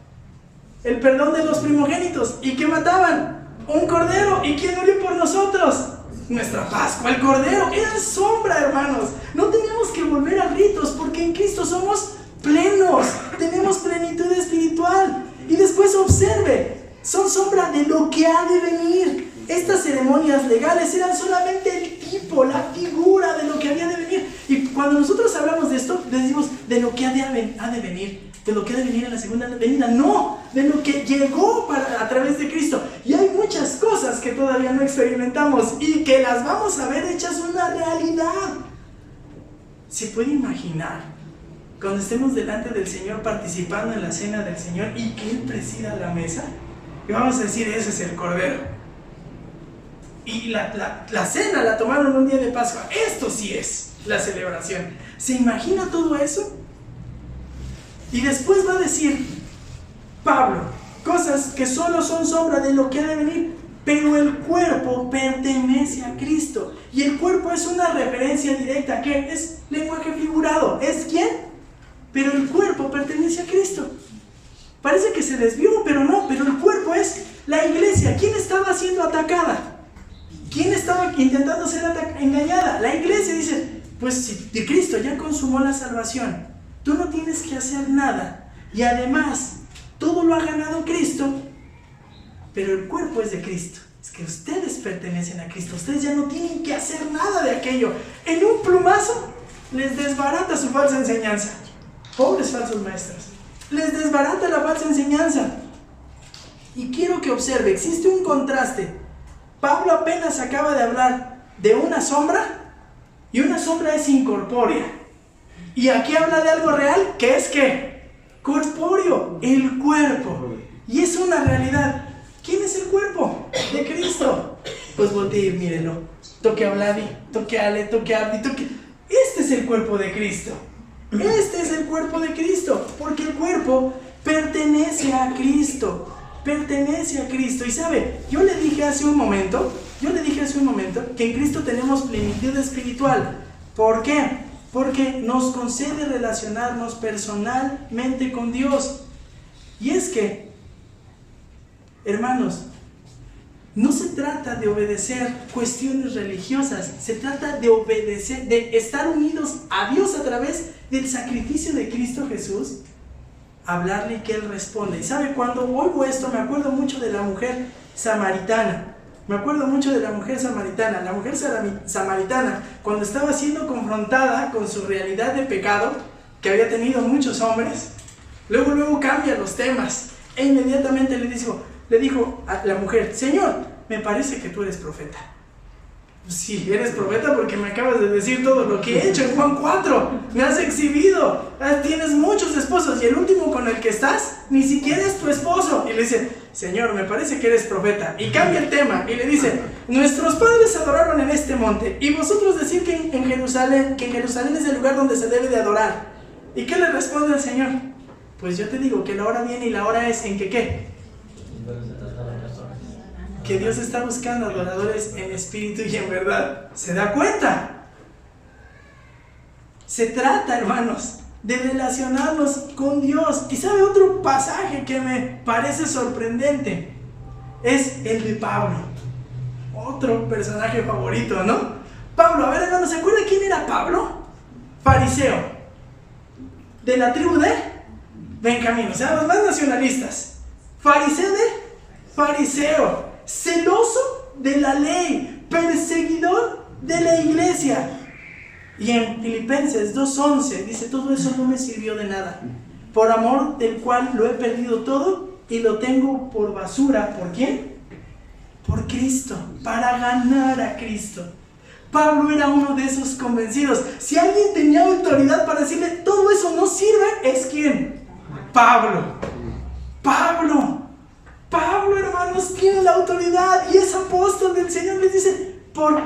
El perdón de los primogénitos. ¿Y qué mataban? Un cordero. ¿Y quién murió por nosotros? Nuestra Pascua, el cordero. Era sombra, hermanos. No tenemos que volver a ritos, porque en Cristo somos plenos, tenemos plenitud espiritual. Y después observe, son sombra de lo que ha de venir. Estas ceremonias legales eran solamente el tipo, la figura de lo que había de venir. Y cuando nosotros hablamos de esto, decimos de lo que ha de venir, de lo que ha de venir en la segunda venida. No, de lo que llegó a través de Cristo. Y hay muchas cosas que todavía no experimentamos y que las vamos a ver hechas una realidad. ¿Se puede imaginar cuando estemos delante del Señor, participando en la cena del Señor y que Él presida la mesa? Y vamos a decir, ese es el Cordero. Y la cena la tomaron un día de Pascua. Esto sí es la celebración. ¿Se imagina todo eso? Y después va a decir Pablo cosas que solo son sombra de lo que ha de venir, pero el cuerpo pertenece a Cristo. Y el cuerpo es una referencia directa. ¿Qué? Es lenguaje figurado. ¿Es quién? Pero el cuerpo pertenece a Cristo. Parece que se desvió, pero no. Pero el cuerpo es la iglesia. ¿Quién estaba siendo atacada? ¿Quién estaba intentando ser engañada? La iglesia. Dice, pues si Cristo ya consumó la salvación, tú no tienes que hacer nada. Y además, todo lo ha ganado Cristo, pero el cuerpo es de Cristo. Es que ustedes pertenecen a Cristo. Ustedes ya no tienen que hacer nada de aquello. En un plumazo les desbarata su falsa enseñanza. Pobres falsos maestros. Les desbarata la falsa enseñanza. Y quiero que observe, existe un contraste. Pablo apenas acaba de hablar de una sombra, y una sombra es incorpórea. Y aquí habla de algo real, que es ¿qué? Corpóreo, el cuerpo. Y es una realidad. ¿Quién es el cuerpo? De Cristo. Pues voltee y mírelo. Toque a Vladi, toque a Ale, toque a Abdi, toque. Este es el cuerpo de Cristo. Este es el cuerpo de Cristo. Porque el cuerpo pertenece a Cristo. Pertenece a Cristo. Y sabe, yo le dije hace un momento que en Cristo tenemos plenitud espiritual. ¿Por qué? Porque nos concede relacionarnos personalmente con Dios. Y es que, hermanos, no se trata de obedecer cuestiones religiosas, se trata de obedecer, de estar unidos a Dios a través del sacrificio de Cristo Jesús, hablarle y que Él responde. Y sabe, cuando oigo esto me acuerdo mucho de la mujer samaritana. La mujer samaritana, cuando estaba siendo confrontada con su realidad de pecado, que había tenido muchos hombres, luego cambia los temas, e inmediatamente le dijo a la mujer, Señor, me parece que tú eres profeta. Sí, eres profeta porque me acabas de decir todo lo que he hecho en Juan 4, me has exhibido, tienes muchos esposos y el último con el que estás ni siquiera es tu esposo. Y le dice, Señor, me parece que eres profeta. Y cambia el tema y le dice, nuestros padres adoraron en este monte y vosotros decís que en Jerusalén es el lugar donde se debe de adorar. ¿Y qué le responde el Señor? Pues yo te digo que la hora viene y la hora es en que ¿qué? Que Dios está buscando adoradores en espíritu y en verdad. ¿Se da cuenta? Se trata, hermanos, de relacionarnos con Dios. Y sabe, otro pasaje que me parece sorprendente es el de Pablo. Otro personaje favorito, ¿no? Pablo, a ver, hermanos, ¿se acuerdan quién era Pablo? Fariseo, de la tribu de Benjamín, o sea, los más nacionalistas. Fariseo, celoso de la ley, perseguidor de la iglesia. Y en Filipenses 2:11 dice, todo eso no me sirvió de nada, por amor del cual lo he perdido todo y lo tengo por basura. ¿Por quién? Por Cristo, para ganar a Cristo. Pablo era uno de esos convencidos. Si alguien tenía autoridad para decirle todo eso no sirve, ¿es quién? Pablo, hermanos, tiene la autoridad y es apóstol del Señor. Les dice, por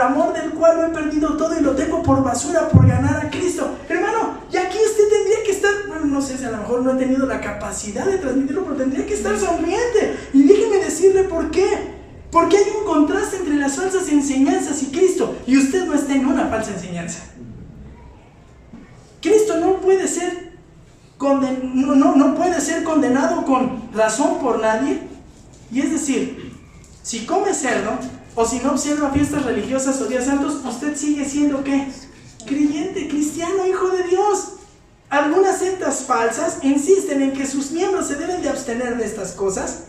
amor del cual lo he perdido todo y lo tengo por basura por ganar a Cristo. Hermano, y aquí usted tendría que estar, bueno, no sé si a lo mejor no he tenido la capacidad de transmitirlo, pero tendría que estar sonriente. Y déjeme decirle por qué. Porque hay un contraste entre la las falsas enseñanzas y Cristo, y usted no está en una falsa enseñanza. Cristo no puede ser no puede ser condenado con razón por nadie. Y es decir, si come cerdo o si no observa fiestas religiosas o días santos, usted sigue siendo ¿qué? Creyente, cristiano, hijo de Dios. Algunas sectas falsas insisten en que sus miembros se deben de abstener de estas cosas.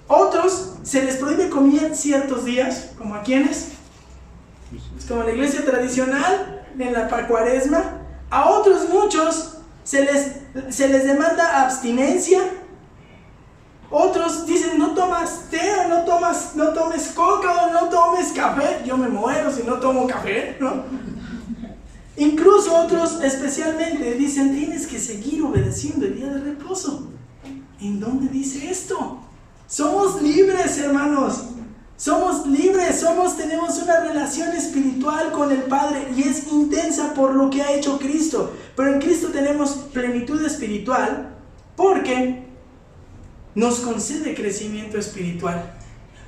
Otros se les prohíbe comer ciertos días, como a quienes, como en la iglesia tradicional, en la Cuaresma. A otros muchos se les demanda abstinencia. Otros dicen, no tomas té, no tomes coca o no tomes café. Yo me muero si no tomo café, ¿no? Incluso otros especialmente dicen, tienes que seguir obedeciendo el día de reposo. ¿En dónde dice esto? Somos libres, hermanos. Somos libres, tenemos una relación espiritual con el Padre y es intensa por lo que ha hecho Cristo. Pero en Cristo tenemos plenitud espiritual porque nos concede crecimiento espiritual.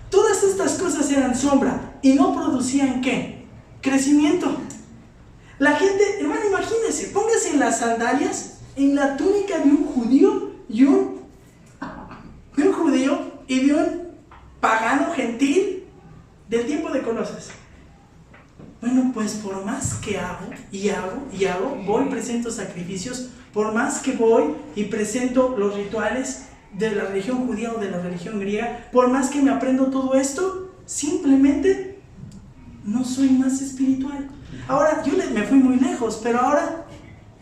Todas estas cosas eran sombra y no producían ¿qué? Crecimiento. La gente, hermano, imagínese, póngase en las sandalias, en la túnica de un judío y de un pagano gentil del tiempo de Colosas. Bueno, pues por más que hago, voy, presento sacrificios, por más que voy y presento los rituales de la religión judía o de la religión griega, por más que me aprendo todo esto, simplemente no soy más espiritual. Ahora, yo me fui muy lejos, pero ahora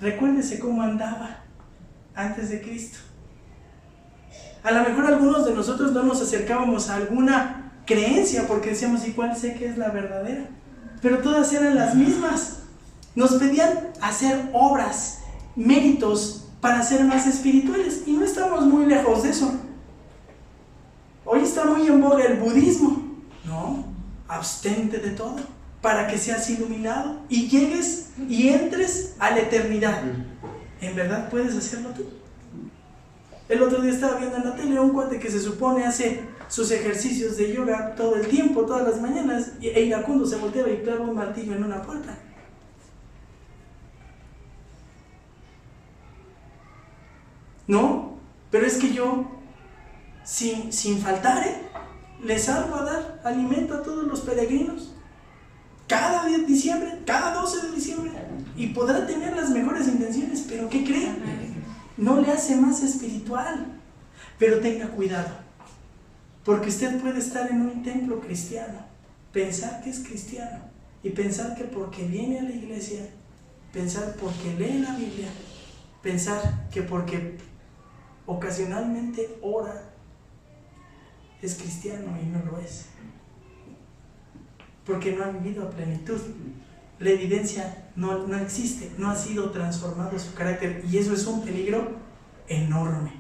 recuérdese cómo andaba antes de Cristo. A lo mejor algunos de nosotros no nos acercábamos a alguna creencia porque decíamos, ¿y cuál sé que es la verdadera? Pero todas eran las mismas. Nos pedían hacer obras, méritos para ser más espirituales y no estamos muy lejos de eso. Hoy está muy en boga el budismo. No, abstente de todo para que seas iluminado y llegues y entres a la eternidad. ¿En verdad puedes hacerlo tú? El otro día estaba viendo en la tele un cuate que se supone hace sus ejercicios de yoga todo el tiempo, todas las mañanas, e iracundo se volteaba y clavaba un martillo en una puerta. No, pero es que yo, sin faltar, les salgo a dar alimento a todos los peregrinos. Cada 10 de diciembre, cada 12 de diciembre, y podrá tener las mejores intenciones, pero ¿qué creen? No le hace más espiritual. Pero tenga cuidado, porque usted puede estar en un templo cristiano, pensar que es cristiano, y pensar que porque viene a la iglesia, pensar porque lee la Biblia, pensar que porque ocasionalmente ora, es cristiano y no lo es. Porque no ha vivido a plenitud. La evidencia no existe, no ha sido transformado su carácter, y eso es un peligro enorme.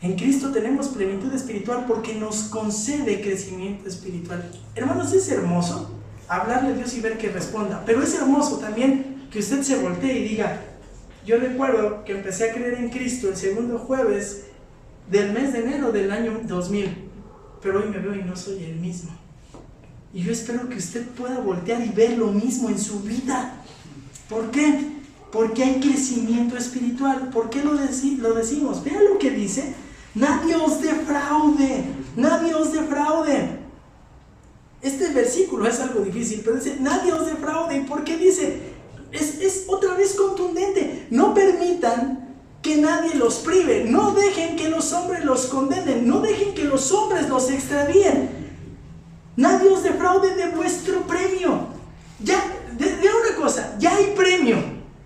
En Cristo tenemos plenitud espiritual porque nos concede crecimiento espiritual. Hermanos, es hermoso hablarle a Dios y ver que responda, pero es hermoso también que usted se voltee y diga, yo recuerdo que empecé a creer en Cristo el segundo jueves del mes de enero del año 2000, pero hoy me veo y no soy el mismo. Y yo espero que usted pueda voltear y ver lo mismo en su vida. ¿Por qué? Porque hay crecimiento espiritual. ¿Por qué lo decimos? Vean lo que dice. Nadie os defraude. Nadie os defraude. Este versículo es algo difícil, pero dice, nadie os defraude. ¿Por qué dice? Es otra vez contundente. No permitan que nadie los prive. No dejen que los hombres los condenen. No dejen que los hombres los extravíen. Nadie os defraude de vuestro premio. Ya, de una cosa, ya hay premio.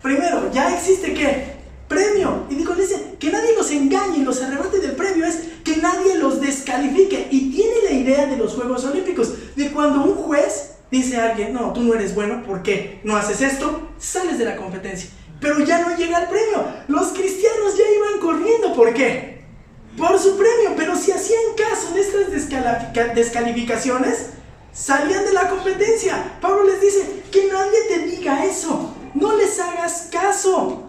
Primero, ya existe ¿qué? Premio. Y digo, dice, que nadie los engañe y los arrebate del premio es que nadie los descalifique. Y tiene la idea de los Juegos Olímpicos, de cuando un juez dice a alguien, no, tú no eres bueno, ¿por qué? No haces esto, sales de la competencia. Pero ya no llega el premio. Los cristianos ya iban corriendo, ¿por qué? Por su premio, pero si hacían caso de estas descalificaciones, salían de la competencia. Pablo les dice, que nadie te diga eso, no les hagas caso.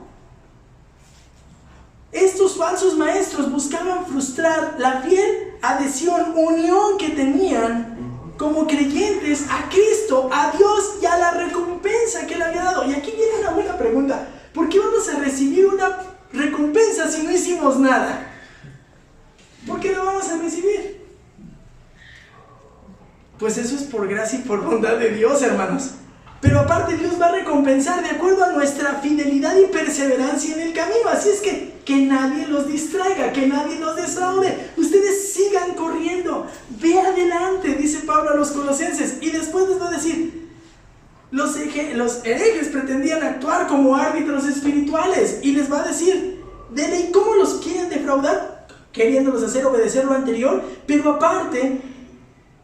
Estos falsos maestros buscaban frustrar la fiel adhesión, unión que tenía niegan como creyentes a Cristo, a Dios y a la recompensa que Él había dado. Y aquí viene una buena pregunta. ¿Por qué vamos a recibir una recompensa si no hicimos nada? ¿Por qué no vamos a recibir? Pues eso es por gracia y por bondad de Dios, hermanos. Pero aparte Dios va a recompensar de acuerdo a nuestra fidelidad y perseverancia en el camino. Así es que nadie los distraiga, que nadie los defraude. Ustedes sigan corriendo, ve adelante, dice Pablo a los colosenses. Y después les va a decir, los herejes pretendían actuar como árbitros espirituales. Y les va a decir, ¿y cómo los quieren defraudar? Queriéndolos hacer obedecer lo anterior. Pero aparte,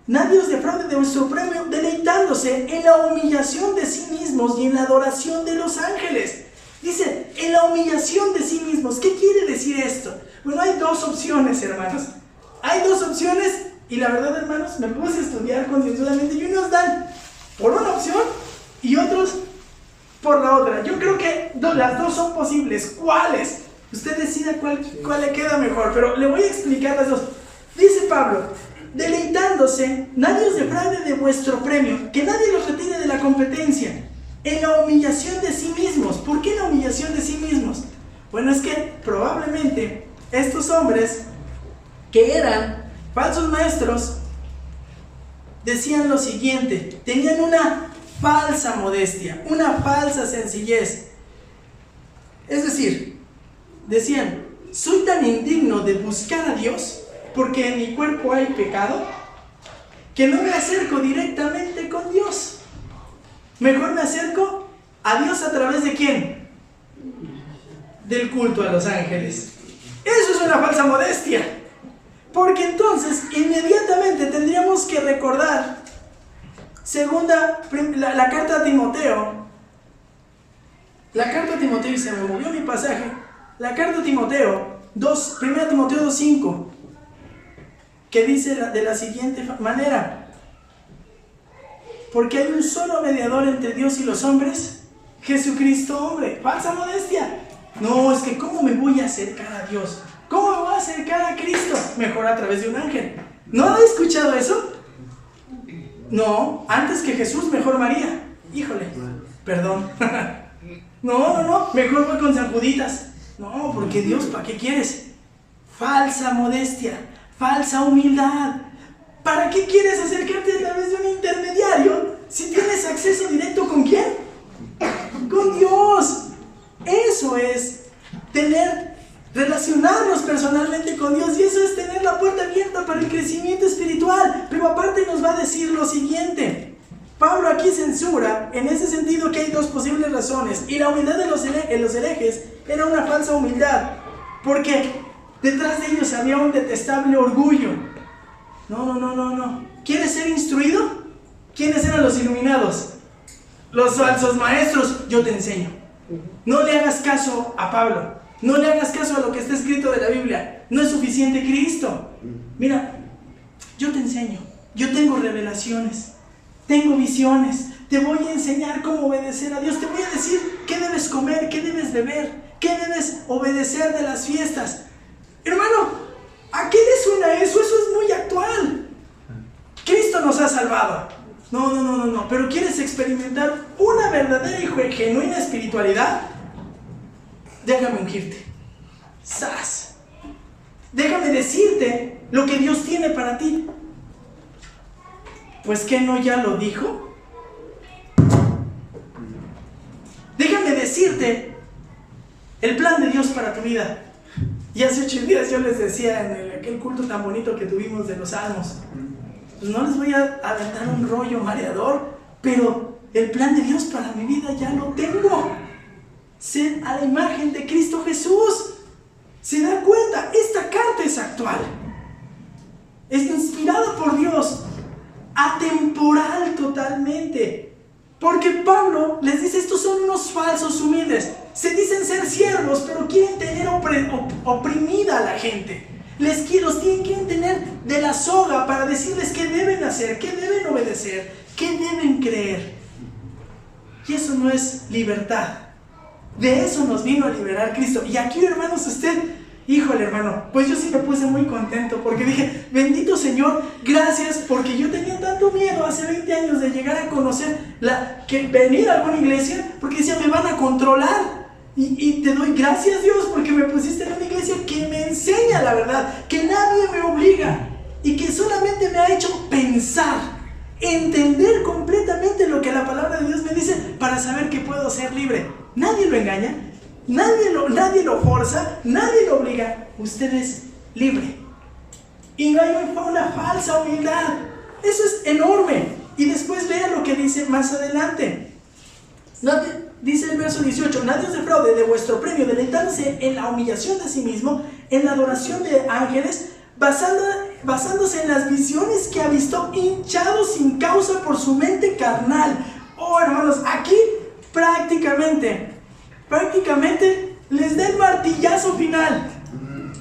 nadie os defraude de vuestro premio, deleitándose en la humillación de sí mismos y en la adoración de los ángeles. Dice, en la humillación de sí mismos. ¿Qué quiere decir esto? Bueno, hay dos opciones, hermanos. Hay dos opciones y la verdad, hermanos, me puse a estudiar concienzudamente y unos dan por una opción y otros por la otra. Yo creo que las dos son posibles. ¿Cuáles? Usted decida cuál le queda mejor, pero le voy a explicar las dos. Dice Pablo, deleitándose, nadie os defraude de vuestro premio, que nadie los retire de la competencia, en la humillación de sí mismos. ¿Por qué la humillación de sí mismos? Bueno, es que probablemente estos hombres que eran falsos maestros decían lo siguiente, tenían una falsa modestia, una falsa sencillez. Es decir, decían, soy tan indigno de buscar a Dios porque en mi cuerpo hay pecado, que no me acerco directamente con Dios. Mejor me acerco a Dios a través de ¿quién? Del culto a los ángeles. Eso es una falsa modestia. Porque entonces, inmediatamente tendríamos que recordar la carta a Timoteo. La carta a Timoteo, y se me movió mi pasaje. La carta a Timoteo, 1 Timoteo 2:5. Que dice de la siguiente manera, porque hay un solo mediador entre Dios y los hombres, Jesucristo hombre. Falsa modestia. No, es que ¿cómo me voy a acercar a Dios? ¿Cómo me voy a acercar a Cristo? Mejor a través de un ángel. ¿No ha escuchado eso? No, antes que Jesús, mejor María. Híjole, perdón. No, mejor voy con San Juditas. No, porque Dios, ¿para qué quieres? Falsa modestia. Falsa humildad. ¿Para qué quieres acercarte a través de un intermediario si tienes acceso directo con quién? Con Dios. Eso es relacionarnos personalmente con Dios, y eso es tener la puerta abierta para el crecimiento espiritual. Pero aparte nos va a decir lo siguiente. Pablo aquí censura en ese sentido que hay dos posibles razones, y la humildad de los herejes era una falsa humildad, porque detrás de ellos había un detestable orgullo. No. ¿Quieres ser instruido? ¿Quiénes eran los iluminados? Los falsos maestros. Yo te enseño. No le hagas caso a Pablo. No le hagas caso a lo que está escrito de la Biblia. No es suficiente Cristo. Mira, yo te enseño. Yo tengo revelaciones. Tengo visiones. Te voy a enseñar cómo obedecer a Dios. Te voy a decir qué debes comer, qué debes beber, qué debes obedecer de las fiestas. Hermano, ¿a qué le suena eso? Eso es muy actual. Cristo nos ha salvado. No. Pero ¿quieres experimentar una verdadera y genuina espiritualidad? Déjame ungirte. ¡Sas! Déjame decirte lo que Dios tiene para ti. Pues ¿qué no ya lo dijo? Déjame decirte el plan de Dios para tu vida. Y hace 8 días yo les decía en aquel culto tan bonito que tuvimos de los Salmos, pues no les voy a aventar un rollo mareador, pero el plan de Dios para mi vida ya lo tengo. Ser a la imagen de Cristo Jesús. ¿Se da cuenta? Esta carta es actual. Es inspirada por Dios. Atemporal totalmente. Porque Pablo les dice, estos son unos falsos humildes. Se dicen ser siervos, pero quieren tener oprimida a la gente. Los quieren tener de la soga para decirles qué deben hacer, qué deben obedecer, qué deben creer. Y eso no es libertad. De eso nos vino a liberar Cristo. Y aquí, hermanos, usted Híjole, hermano, pues yo sí me puse muy contento porque dije, bendito Señor, gracias, porque yo tenía tanto miedo hace 20 años de llegar a conocer, venir a alguna iglesia, porque decía, me van a controlar. Y te doy gracias, Dios, porque me pusiste en una iglesia que me enseña la verdad, que nadie me obliga y que solamente me ha hecho pensar, entender completamente lo que la palabra de Dios me dice para saber que puedo ser libre. Nadie lo engaña, nadie lo forza, nadie lo obliga. Usted es libre. Y no hay una falsa humildad. Eso es enorme. Y después vea lo que dice más adelante. Dice el verso 18, nadie os defraude de vuestro premio, deleitándose en la humillación de sí mismo, en la adoración de ángeles, basándose en las visiones que ha visto, hinchado sin causa por su mente carnal. Oh, hermanos, aquí prácticamente les da el martillazo final,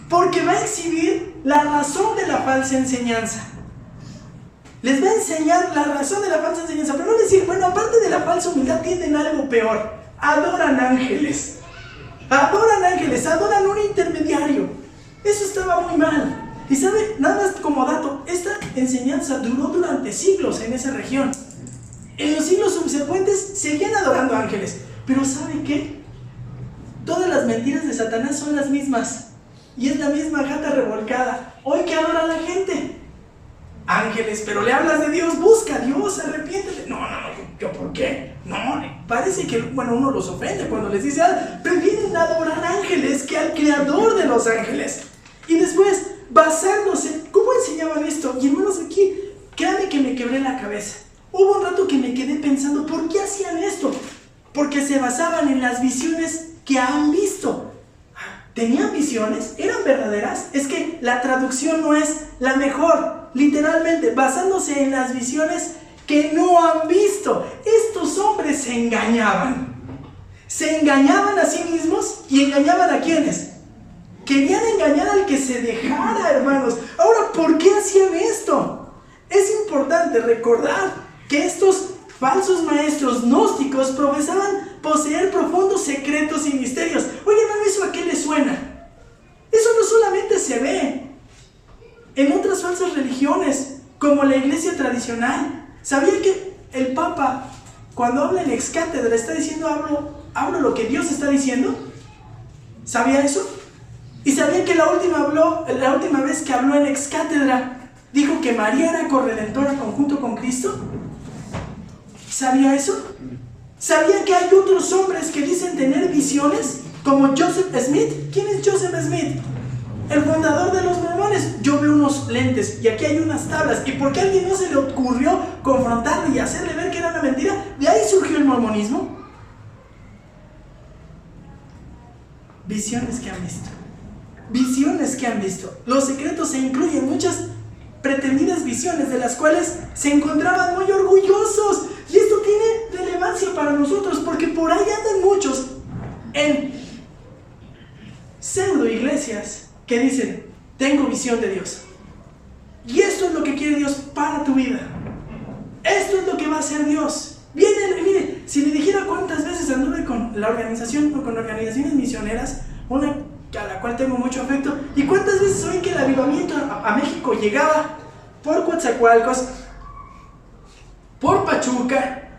porque va a exhibir la razón de la falsa enseñanza. Les va a enseñar la razón de la falsa enseñanza, pero no decir, bueno, aparte de la falsa humildad tienen algo peor. Adoran ángeles, adoran un intermediario. Eso estaba muy mal. Y sabe, nada más como dato, esta enseñanza duró durante siglos en esa región. En los siglos subsecuentes seguían adorando ángeles. Pero ¿sabe qué? Todas las mentiras de Satanás son las mismas. Y es la misma gata revolcada. Hoy, ¿qué adora la gente? Ángeles, pero le hablas de Dios, busca a Dios, arrepiéntete. No, ¿por qué? No, parece que, uno los ofende cuando les dice, prefieren adorar ángeles que al creador de los ángeles. Y después, basándose, ¿cómo enseñaban esto? Y hermanos, aquí, créanme que me quebré la cabeza. Hubo un rato que me quedé pensando, ¿por qué hacían esto? Porque se basaban en las visiones que han visto. ¿Tenían visiones? ¿Eran verdaderas? Es que la traducción no es la mejor. Literalmente, basándose en las visiones que no han visto. Estos hombres se engañaban. Se engañaban a sí mismos y engañaban a ¿quiénes? Querían engañar al que se dejara, hermanos. Ahora, ¿por qué hacían esto? Es importante recordar que estos falsos maestros gnósticos profesaban poseer profundos secretos y misterios. Oye, hermano, ¿eso a qué le suena? Eso no solamente se ve en otras falsas religiones, como la iglesia tradicional. ¿Sabía que el Papa, cuando habla en ex cátedra, está diciendo, hablo lo que Dios está diciendo? ¿Sabía eso? ¿Y sabía que la última vez que habló en ex cátedra, dijo que María era corredentora junto con Cristo? ¿Sabía eso? ¿Sabía que hay otros hombres que dicen tener visiones? Como Joseph Smith. ¿Quién es Joseph Smith? El fundador de los mormones. Yo veo unos lentes y aquí hay unas tablas. ¿Y por qué a alguien no se le ocurrió confrontarlo y hacerle ver que era una mentira? De ahí surgió el mormonismo. Visiones que han visto. Visiones que han visto. Los secretos se incluyen muchas pretendidas visiones de las cuales se encontraban muy orgullosos. Y esto tiene relevancia para nosotros porque por ahí andan muchos en pseudo iglesias que dicen, tengo visión de Dios. Y esto es lo que quiere Dios para tu vida. Esto es lo que va a hacer Dios. Mire, si le dijera cuántas veces anduve con la organización o con organizaciones misioneras, una a la cual tengo mucho afecto, y cuántas veces oí que el avivamiento a México llegaba por Coatzacoalcos, por Pachuca,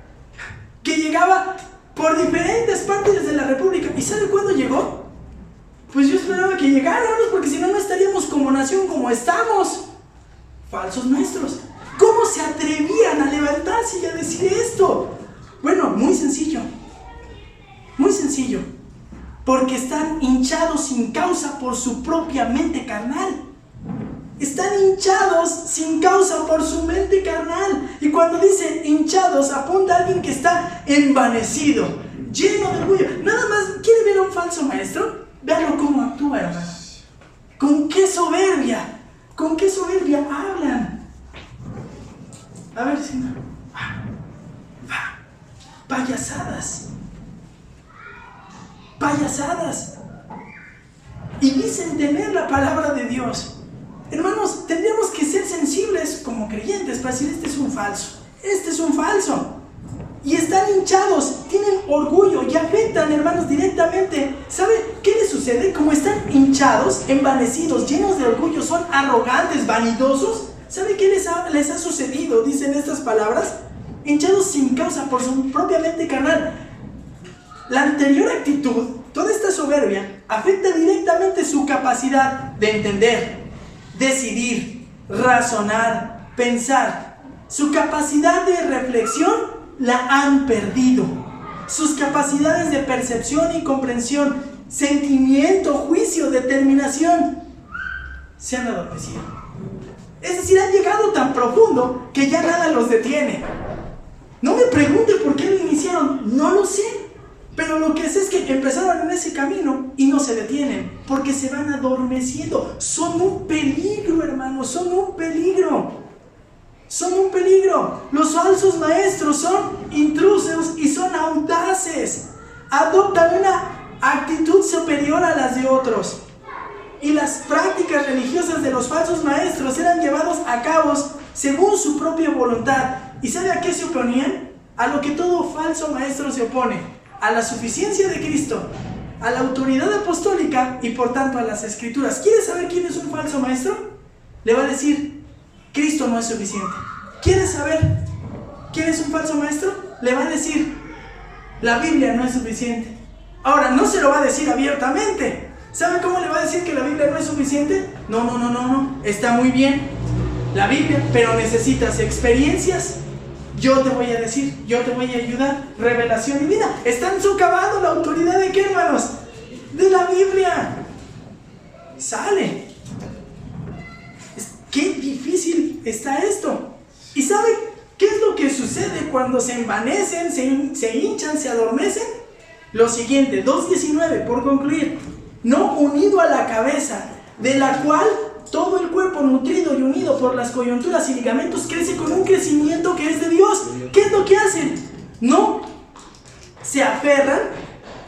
que llegaba por diferentes partes de la República. ¿Y sabe cuándo llegó? Pues yo esperaba que llegáramos, porque si no, no estaríamos como nación como estamos. Falsos maestros. ¿Cómo se atrevían a levantarse y a decir esto? Bueno, muy sencillo. Muy sencillo. Porque están hinchados sin causa por su propia mente carnal. Están hinchados sin causa por su mente carnal. Y cuando dice hinchados, apunta a alguien que está envanecido, lleno de orgullo. Nada más, ¿quiere ver a un falso maestro? Véalo cómo actúa, hermano. ¿Con qué soberbia? ¿Con qué soberbia hablan? A ver si no. Payasadas. Payasadas. Y dicen tener la palabra de Dios. Hermanos, tendríamos que ser sensibles como creyentes para decir, este es un falso. Este es un falso. y están hinchados, tienen orgullo y afectan, hermanos, directamente. ¿Sabe qué les sucede? Como están hinchados, envanecidos, llenos de orgullo, son arrogantes, vanidosos. ¿Sabe qué les ha sucedido? Dicen estas palabras: hinchados sin causa por su propia mente carnal. La anterior actitud, toda esta soberbia, afecta directamente su capacidad de entender, decidir, razonar, pensar. Su capacidad de reflexión la han perdido. Sus capacidades de percepción y comprensión, sentimiento, juicio, determinación, se han adormecido. Es decir, han llegado tan profundo que ya nada los detiene. No me pregunte por qué lo iniciaron, no lo sé. Pero lo que sé es que empezaron en ese camino y no se detienen, porque se van adormeciendo. Son un peligro, hermanos, son un peligro. Son un peligro. Los falsos maestros son intrusos y son audaces. Adoptan una actitud superior a las de otros. Y las prácticas religiosas de los falsos maestros eran llevados a cabo según su propia voluntad. ¿Y sabe a qué se oponían? A lo que todo falso maestro se opone: a la suficiencia de Cristo, a la autoridad apostólica y por tanto a las Escrituras. ¿Quiere saber quién es un falso maestro? Le va a decir: Cristo no es suficiente. ¿Quiere saber quién es un falso maestro? Le va a decir: la Biblia no es suficiente. Ahora, no se lo va a decir abiertamente. ¿Sabe cómo le va a decir que la Biblia no es suficiente? No. Está muy bien la Biblia, pero necesitas experiencias. Yo te voy a decir, yo te voy a ayudar. Revelación divina. Están socavando la autoridad de ¿qué, hermanos? De la Biblia. Sale. Qué difícil está esto. ¿Y sabe qué es lo que sucede cuando se envanecen, se hinchan, se adormecen? Lo siguiente, 2:19, por concluir: no unido a la cabeza, de la cual todo el cuerpo, nutrido y unido por las coyunturas y ligamentos, crece con un crecimiento que es de Dios. ¿Qué es lo que hacen? No se aferran,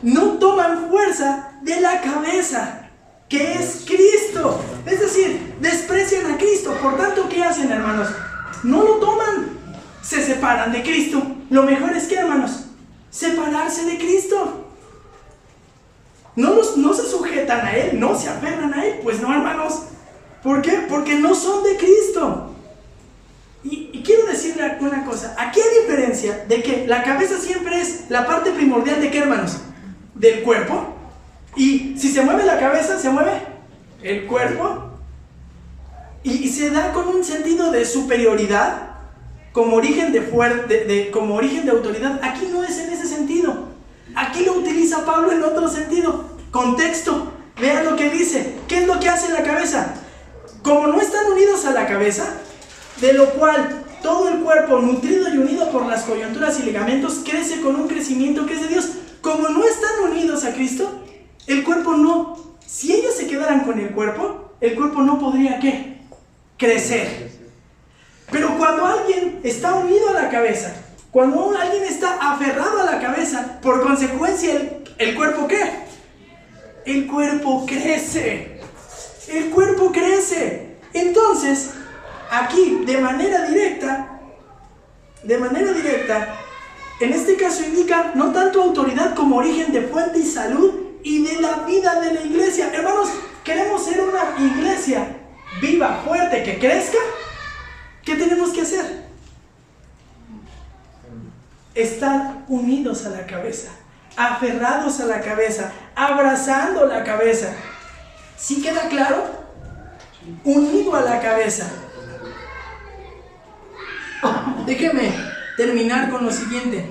no toman fuerza de la cabeza, que es Cristo. Es decir, desprecian a Cristo. Por tanto, ¿qué hacen, hermanos? No lo toman, se separan de Cristo. Lo mejor es que, hermanos, separarse de Cristo. No se sujetan a Él, no se aferran a Él. Pues no, hermanos. ¿Por qué? Porque no son de Cristo. Y quiero decirle una cosa. Aquí hay diferencia de que la cabeza siempre es la parte primordial de ¿qué, hermanos? Del cuerpo. Y si se mueve la cabeza, se mueve el cuerpo. Y se da con un sentido de superioridad, como origen como origen de autoridad. Aquí no es en ese sentido. Aquí lo utiliza Pablo en otro sentido. Contexto. Vean lo que dice. ¿Qué es lo que hace la cabeza? Como no están unidos a la cabeza, de lo cual todo el cuerpo, nutrido y unido por las coyunturas y ligamentos, crece con un crecimiento que es de Dios. Como no están unidos a Cristo, el cuerpo no, si ellos se quedaran con el cuerpo no podría ¿qué? Crecer. Pero cuando alguien está unido a la cabeza, cuando alguien está aferrado a la cabeza, por consecuencia, ¿el cuerpo qué? El cuerpo crece. El cuerpo crece. Entonces, aquí, de manera directa, en este caso indica no tanto autoridad como origen de fuente y salud y de la vida de la iglesia. Hermanos, queremos ser una iglesia viva, fuerte, que crezca. ¿Qué tenemos que hacer? Estar unidos a la cabeza, aferrados a la cabeza, abrazando la cabeza. ¿Sí queda claro? Unido a la cabeza. Déjeme terminar con lo siguiente.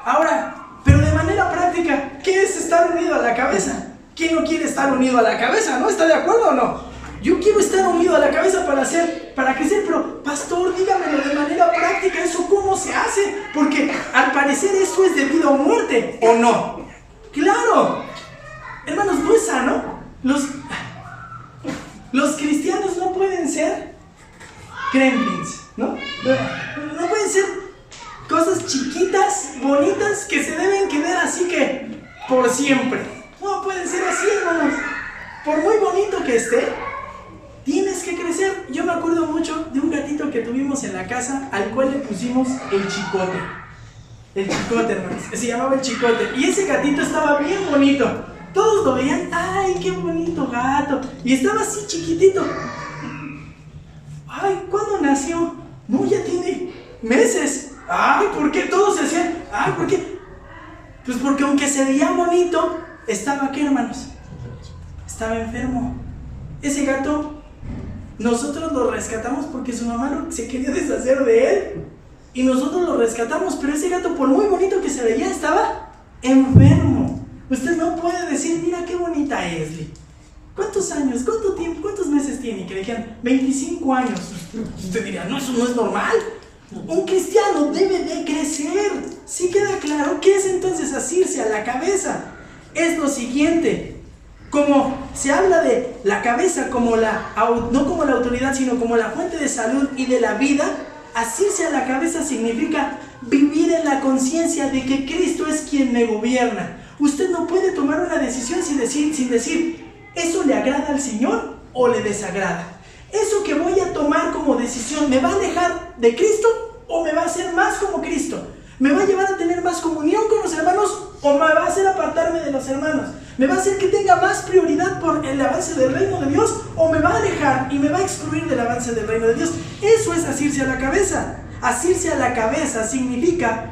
Ahora, pero de manera práctica, ¿qué es estar unido a la cabeza? ¿Quién no quiere estar unido a la cabeza? ¿No está de acuerdo o no? Yo quiero estar unido a la cabeza para crecer, pero pastor, dígamelo de manera práctica, ¿eso cómo se hace? Porque al parecer eso es de vida o muerte, ¿o no? ¡Claro! Hermanos, no es sano. Los cristianos no pueden ser gremlins, ¿no? No pueden ser cosas chiquitas, bonitas, que se deben quedar así que por siempre. No pueden ser así, hermanos. Por muy bonito que esté, tienes que crecer. Yo me acuerdo mucho de un gatito que tuvimos en la casa, al cual le pusimos el Chicote. El Chicote, hermanos. Se llamaba el Chicote. Y ese gatito estaba bien bonito. Todos lo veían. ¡Ay, qué bonito gato! Y estaba así chiquitito. ¡Ay, ¿cuándo nació? No, ya tiene meses. ¡Ay, ¿por qué todos se hacían? ¡Ay, ¿por qué? Pues porque aunque se veía bonito, estaba aquí, hermanos. Estaba enfermo. Ese gato, nosotros lo rescatamos porque su mamá se quería deshacer de él. Y nosotros lo rescatamos, pero ese gato, por muy bonito que se veía, estaba enfermo. Usted no puede decir, mira qué bonita Esli. ¿Cuántos años, cuánto tiempo, cuántos meses tiene? Que le dijeran 25 años. Usted diría, no, eso no es normal. Un cristiano debe de crecer. ¿Sí queda claro? ¿Qué es entonces asirse a la cabeza? Es lo siguiente. Como se habla de la cabeza como no como la autoridad, sino como la fuente de salud y de la vida, asirse a la cabeza significa vivir en la conciencia de que Cristo es quien me gobierna. Usted no puede tomar una decisión sin decir, ¿eso le agrada al Señor o le desagrada? ¿Eso que voy a tomar como decisión me va a alejar de Cristo o me va a hacer más como Cristo? ¿Me va a llevar a tener más comunión con los hermanos o me va a hacer apartarme de los hermanos? ¿Me va a hacer que tenga más prioridad por el avance del reino de Dios o me va a alejar y me va a excluir del avance del reino de Dios? Eso es asirse a la cabeza. Asirse a la cabeza significa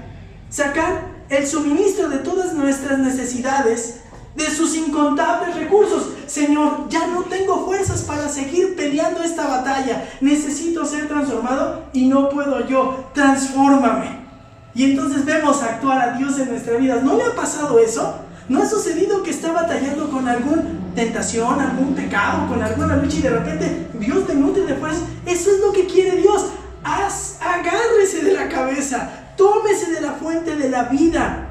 sacar el suministro de todas nuestras necesidades, de sus incontables recursos. Señor, ya no tengo fuerzas para seguir peleando esta batalla. Necesito ser transformado y no puedo yo. Transfórmame. Y entonces vemos actuar a Dios en nuestra vida. ¿No le ha pasado eso? ¿No ha sucedido que está batallando con alguna tentación, algún pecado, con alguna lucha y de repente Dios te nutre de fuerzas? Eso es lo que quiere Dios. Agárrese de la cabeza, tómese de la fuente de la vida.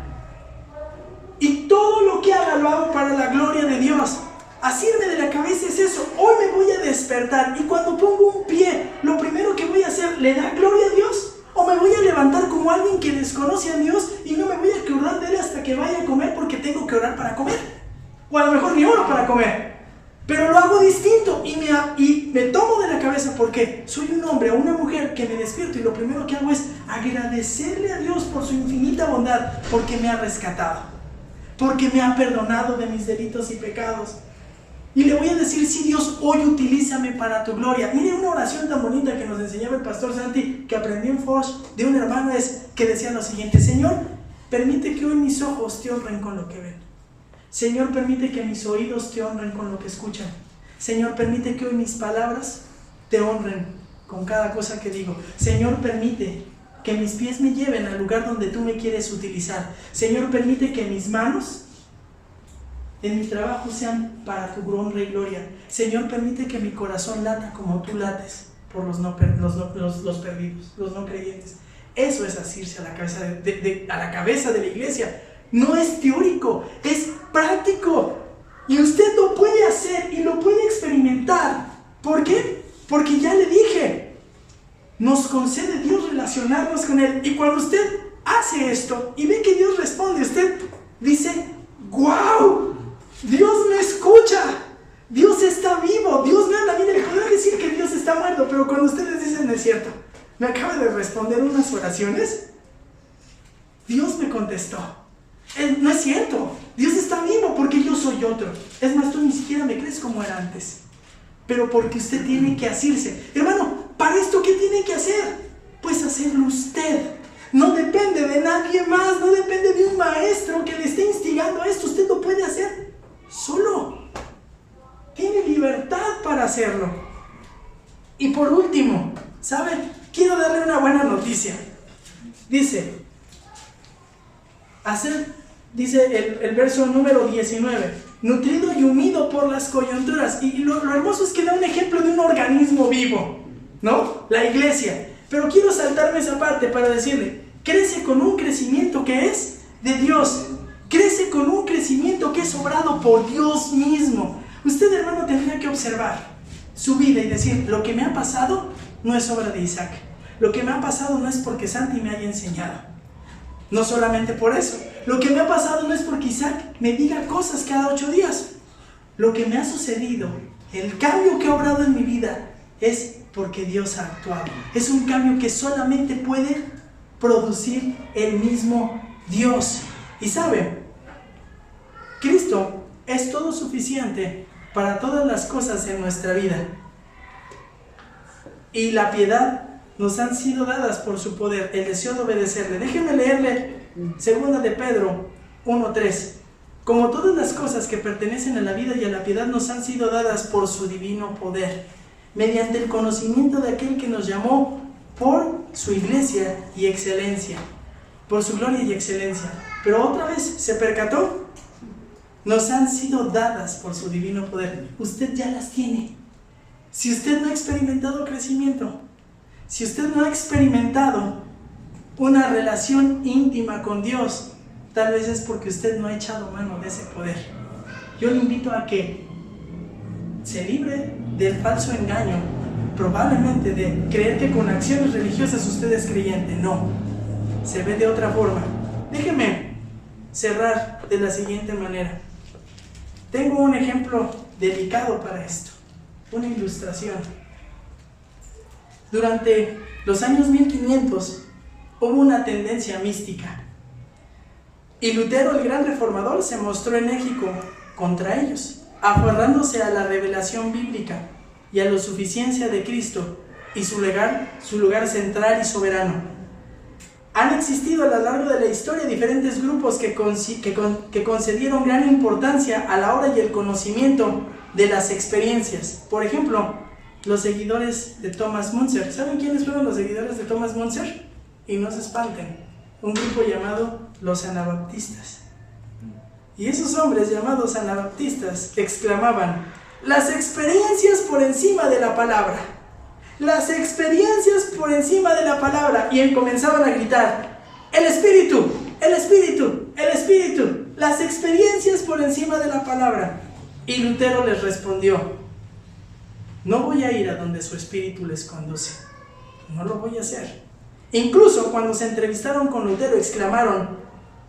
Y todo lo que haga lo hago para la gloria de Dios. Asirme de la cabeza es eso. Hoy me voy a despertar y cuando pongo un pie, lo primero que voy a hacer, ¿le da gloria a Dios? ¿O me voy a levantar como alguien que desconoce a Dios y no me voy a acordar de Él hasta que vaya a comer porque tengo que orar para comer? O a lo mejor ni oro para comer, pero lo hago distinto y me tomo de la cabeza porque soy un hombre o una mujer que me despierto y lo primero que hago es agradecerle a Dios por su infinita bondad, porque me ha rescatado, porque me ha perdonado de mis delitos y pecados. Y le voy a decir, sí, Dios, hoy utilízame para tu gloria. Mire, una oración tan bonita que nos enseñaba el pastor Santi, que aprendí en Foch de un hermano, es que decía lo siguiente: Señor, permite que hoy mis ojos te honren con lo que ven. Señor, permite que mis oídos te honren con lo que escuchan. Señor, permite que hoy mis palabras te honren con cada cosa que digo. Señor, permite que mis pies me lleven al lugar donde tú me quieres utilizar. Señor, permite que mis manos en mi trabajo sean para tu honra y gloria. Señor, permite que mi corazón lata como tú lates por los perdidos, los no creyentes. Eso es asirse a la cabeza a la cabeza de la iglesia. No es teórico, es práctico. Y usted lo puede hacer y lo puede experimentar. ¿Por qué? Porque ya le dije, nos concede Dios relacionarnos con Él. Y cuando usted hace esto y ve que Dios responde, usted dice, ¡wow! Dios me escucha, Dios está vivo, Dios me habla. Mire, le podrán decir que Dios está muerto, pero cuando ustedes dicen, es cierto, me acaba de responder unas oraciones, Dios me contestó. No es cierto, Dios está vivo porque yo soy otro. Es más, tú ni siquiera me crees como era antes, pero porque usted tiene que asirse. Hermano, ¿para esto qué tiene que hacer? Pues hacerlo usted. No depende de nadie más, no depende de un maestro que le esté instigando a esto. Usted lo puede hacer solo. Tiene libertad para hacerlo. Y por último, ¿sabe? Quiero darle una buena noticia. Dice el verso número 19, nutrido y unido por las coyunturas. Y lo hermoso es que da un ejemplo de un organismo vivo, ¿no? La iglesia. Pero quiero saltarme esa parte para decirle, crece con un crecimiento que es de Dios. Crece con un crecimiento que es obrado por Dios mismo. Usted, hermano, tendría que observar su vida y decir, lo que me ha pasado no es obra de Isaac. Lo que me ha pasado no es porque Santi me haya enseñado. No solamente por eso. Lo que me ha pasado no es porque Isaac me diga cosas cada 8 días. Lo que me ha sucedido, el cambio que ha obrado en mi vida, es porque Dios ha actuado. Es un cambio que solamente puede producir el mismo Dios. Y sabe, Cristo es todo suficiente para todas las cosas en nuestra vida. Y la piedad nos han sido dadas por su poder, el deseo de obedecerle. Déjenme leerle 2 de Pedro 1:3. Como todas las cosas que pertenecen a la vida y a la piedad nos han sido dadas por su divino poder, mediante el conocimiento de aquel que nos llamó por su iglesia y excelencia, por su gloria y excelencia. Pero otra vez, ¿se percató? Nos han sido dadas por su divino poder. Usted ya las tiene. Si usted no ha experimentado crecimiento, si usted no ha experimentado una relación íntima con Dios, tal vez es porque usted no ha echado mano de ese poder. Yo le invito a que se libre del falso engaño, probablemente de creer que con acciones religiosas usted es creyente. No, se ve de otra forma. Déjeme cerrar de la siguiente manera. Tengo un ejemplo delicado para esto, una ilustración. Durante los años 1500 hubo una tendencia mística y Lutero, el gran reformador, se mostró enérgico contra ellos, aferrándose a la revelación bíblica y a la suficiencia de Cristo y su lugar central y soberano. Han existido a lo largo de la historia diferentes grupos que concedieron gran importancia a la hora y el conocimiento de las experiencias. Por ejemplo, los seguidores de Thomas Müntzer. ¿Saben quiénes fueron los seguidores de Thomas Müntzer? Y no se espanten, un grupo llamado los Anabaptistas. Y esos hombres llamados Anabaptistas exclamaban: las experiencias por encima de la palabra, las experiencias por encima de la palabra. Y comenzaban a gritar: el Espíritu, el Espíritu, el Espíritu, las experiencias por encima de la palabra. Y Lutero les respondió: no voy a ir a donde su espíritu les conduce, no lo voy a hacer. Incluso cuando se entrevistaron con Lutero exclamaron,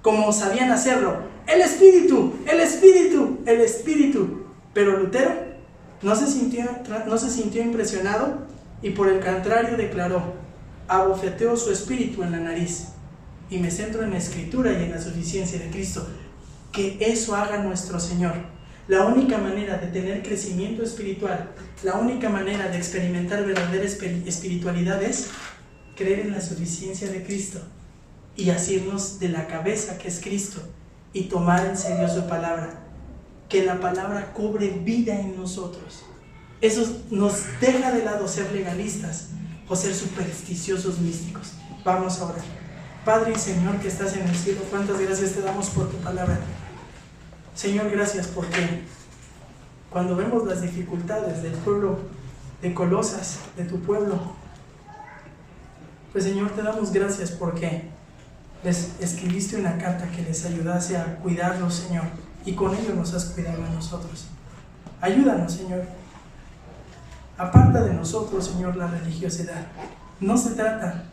como sabían hacerlo: el Espíritu, el Espíritu, el Espíritu. Pero Lutero no se sintió impresionado y por el contrario declaró: abofeteó su espíritu en la nariz. Y me centro en la Escritura y en la suficiencia de Cristo. Que eso haga nuestro Señor. La única manera de tener crecimiento espiritual, la única manera de experimentar verdadera espiritualidad es creer en la suficiencia de Cristo y asirnos de la cabeza que es Cristo y tomar en serio su palabra. Que la palabra cobre vida en nosotros. Eso nos deja de lado ser legalistas o ser supersticiosos místicos. Vamos a orar. Padre y Señor que estás en el cielo, cuántas gracias te damos por tu palabra. Señor, gracias porque cuando vemos las dificultades del pueblo de Colosas, de tu pueblo, pues Señor, te damos gracias porque les escribiste una carta que les ayudase a cuidarlos, Señor, y con ello nos has cuidado a nosotros. Ayúdanos, Señor. Aparta de nosotros, Señor, la religiosidad. No se trata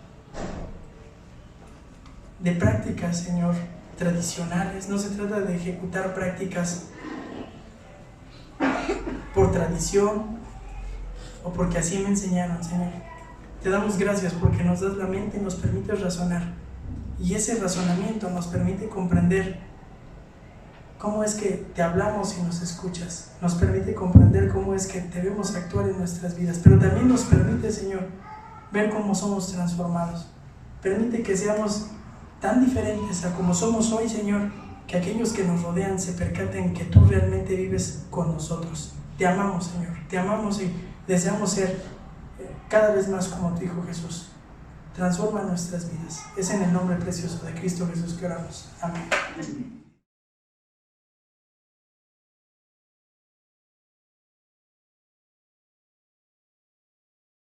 de prácticas, Señor, tradicionales, no se trata de ejecutar prácticas por tradición o porque así me enseñaron, Señor. Te damos gracias porque nos das la mente y nos permites razonar, y ese razonamiento nos permite comprender cómo es que te hablamos y nos escuchas, nos permite comprender cómo es que debemos actuar en nuestras vidas, pero también nos permite, Señor, ver cómo somos transformados. Permite que seamos tan diferentes a como somos hoy, Señor, que aquellos que nos rodean se percaten que tú realmente vives con nosotros. Te amamos, Señor, te amamos y deseamos ser cada vez más como tu Hijo Jesús. Transforma nuestras vidas. Es en el nombre precioso de Cristo Jesús que oramos. Amén.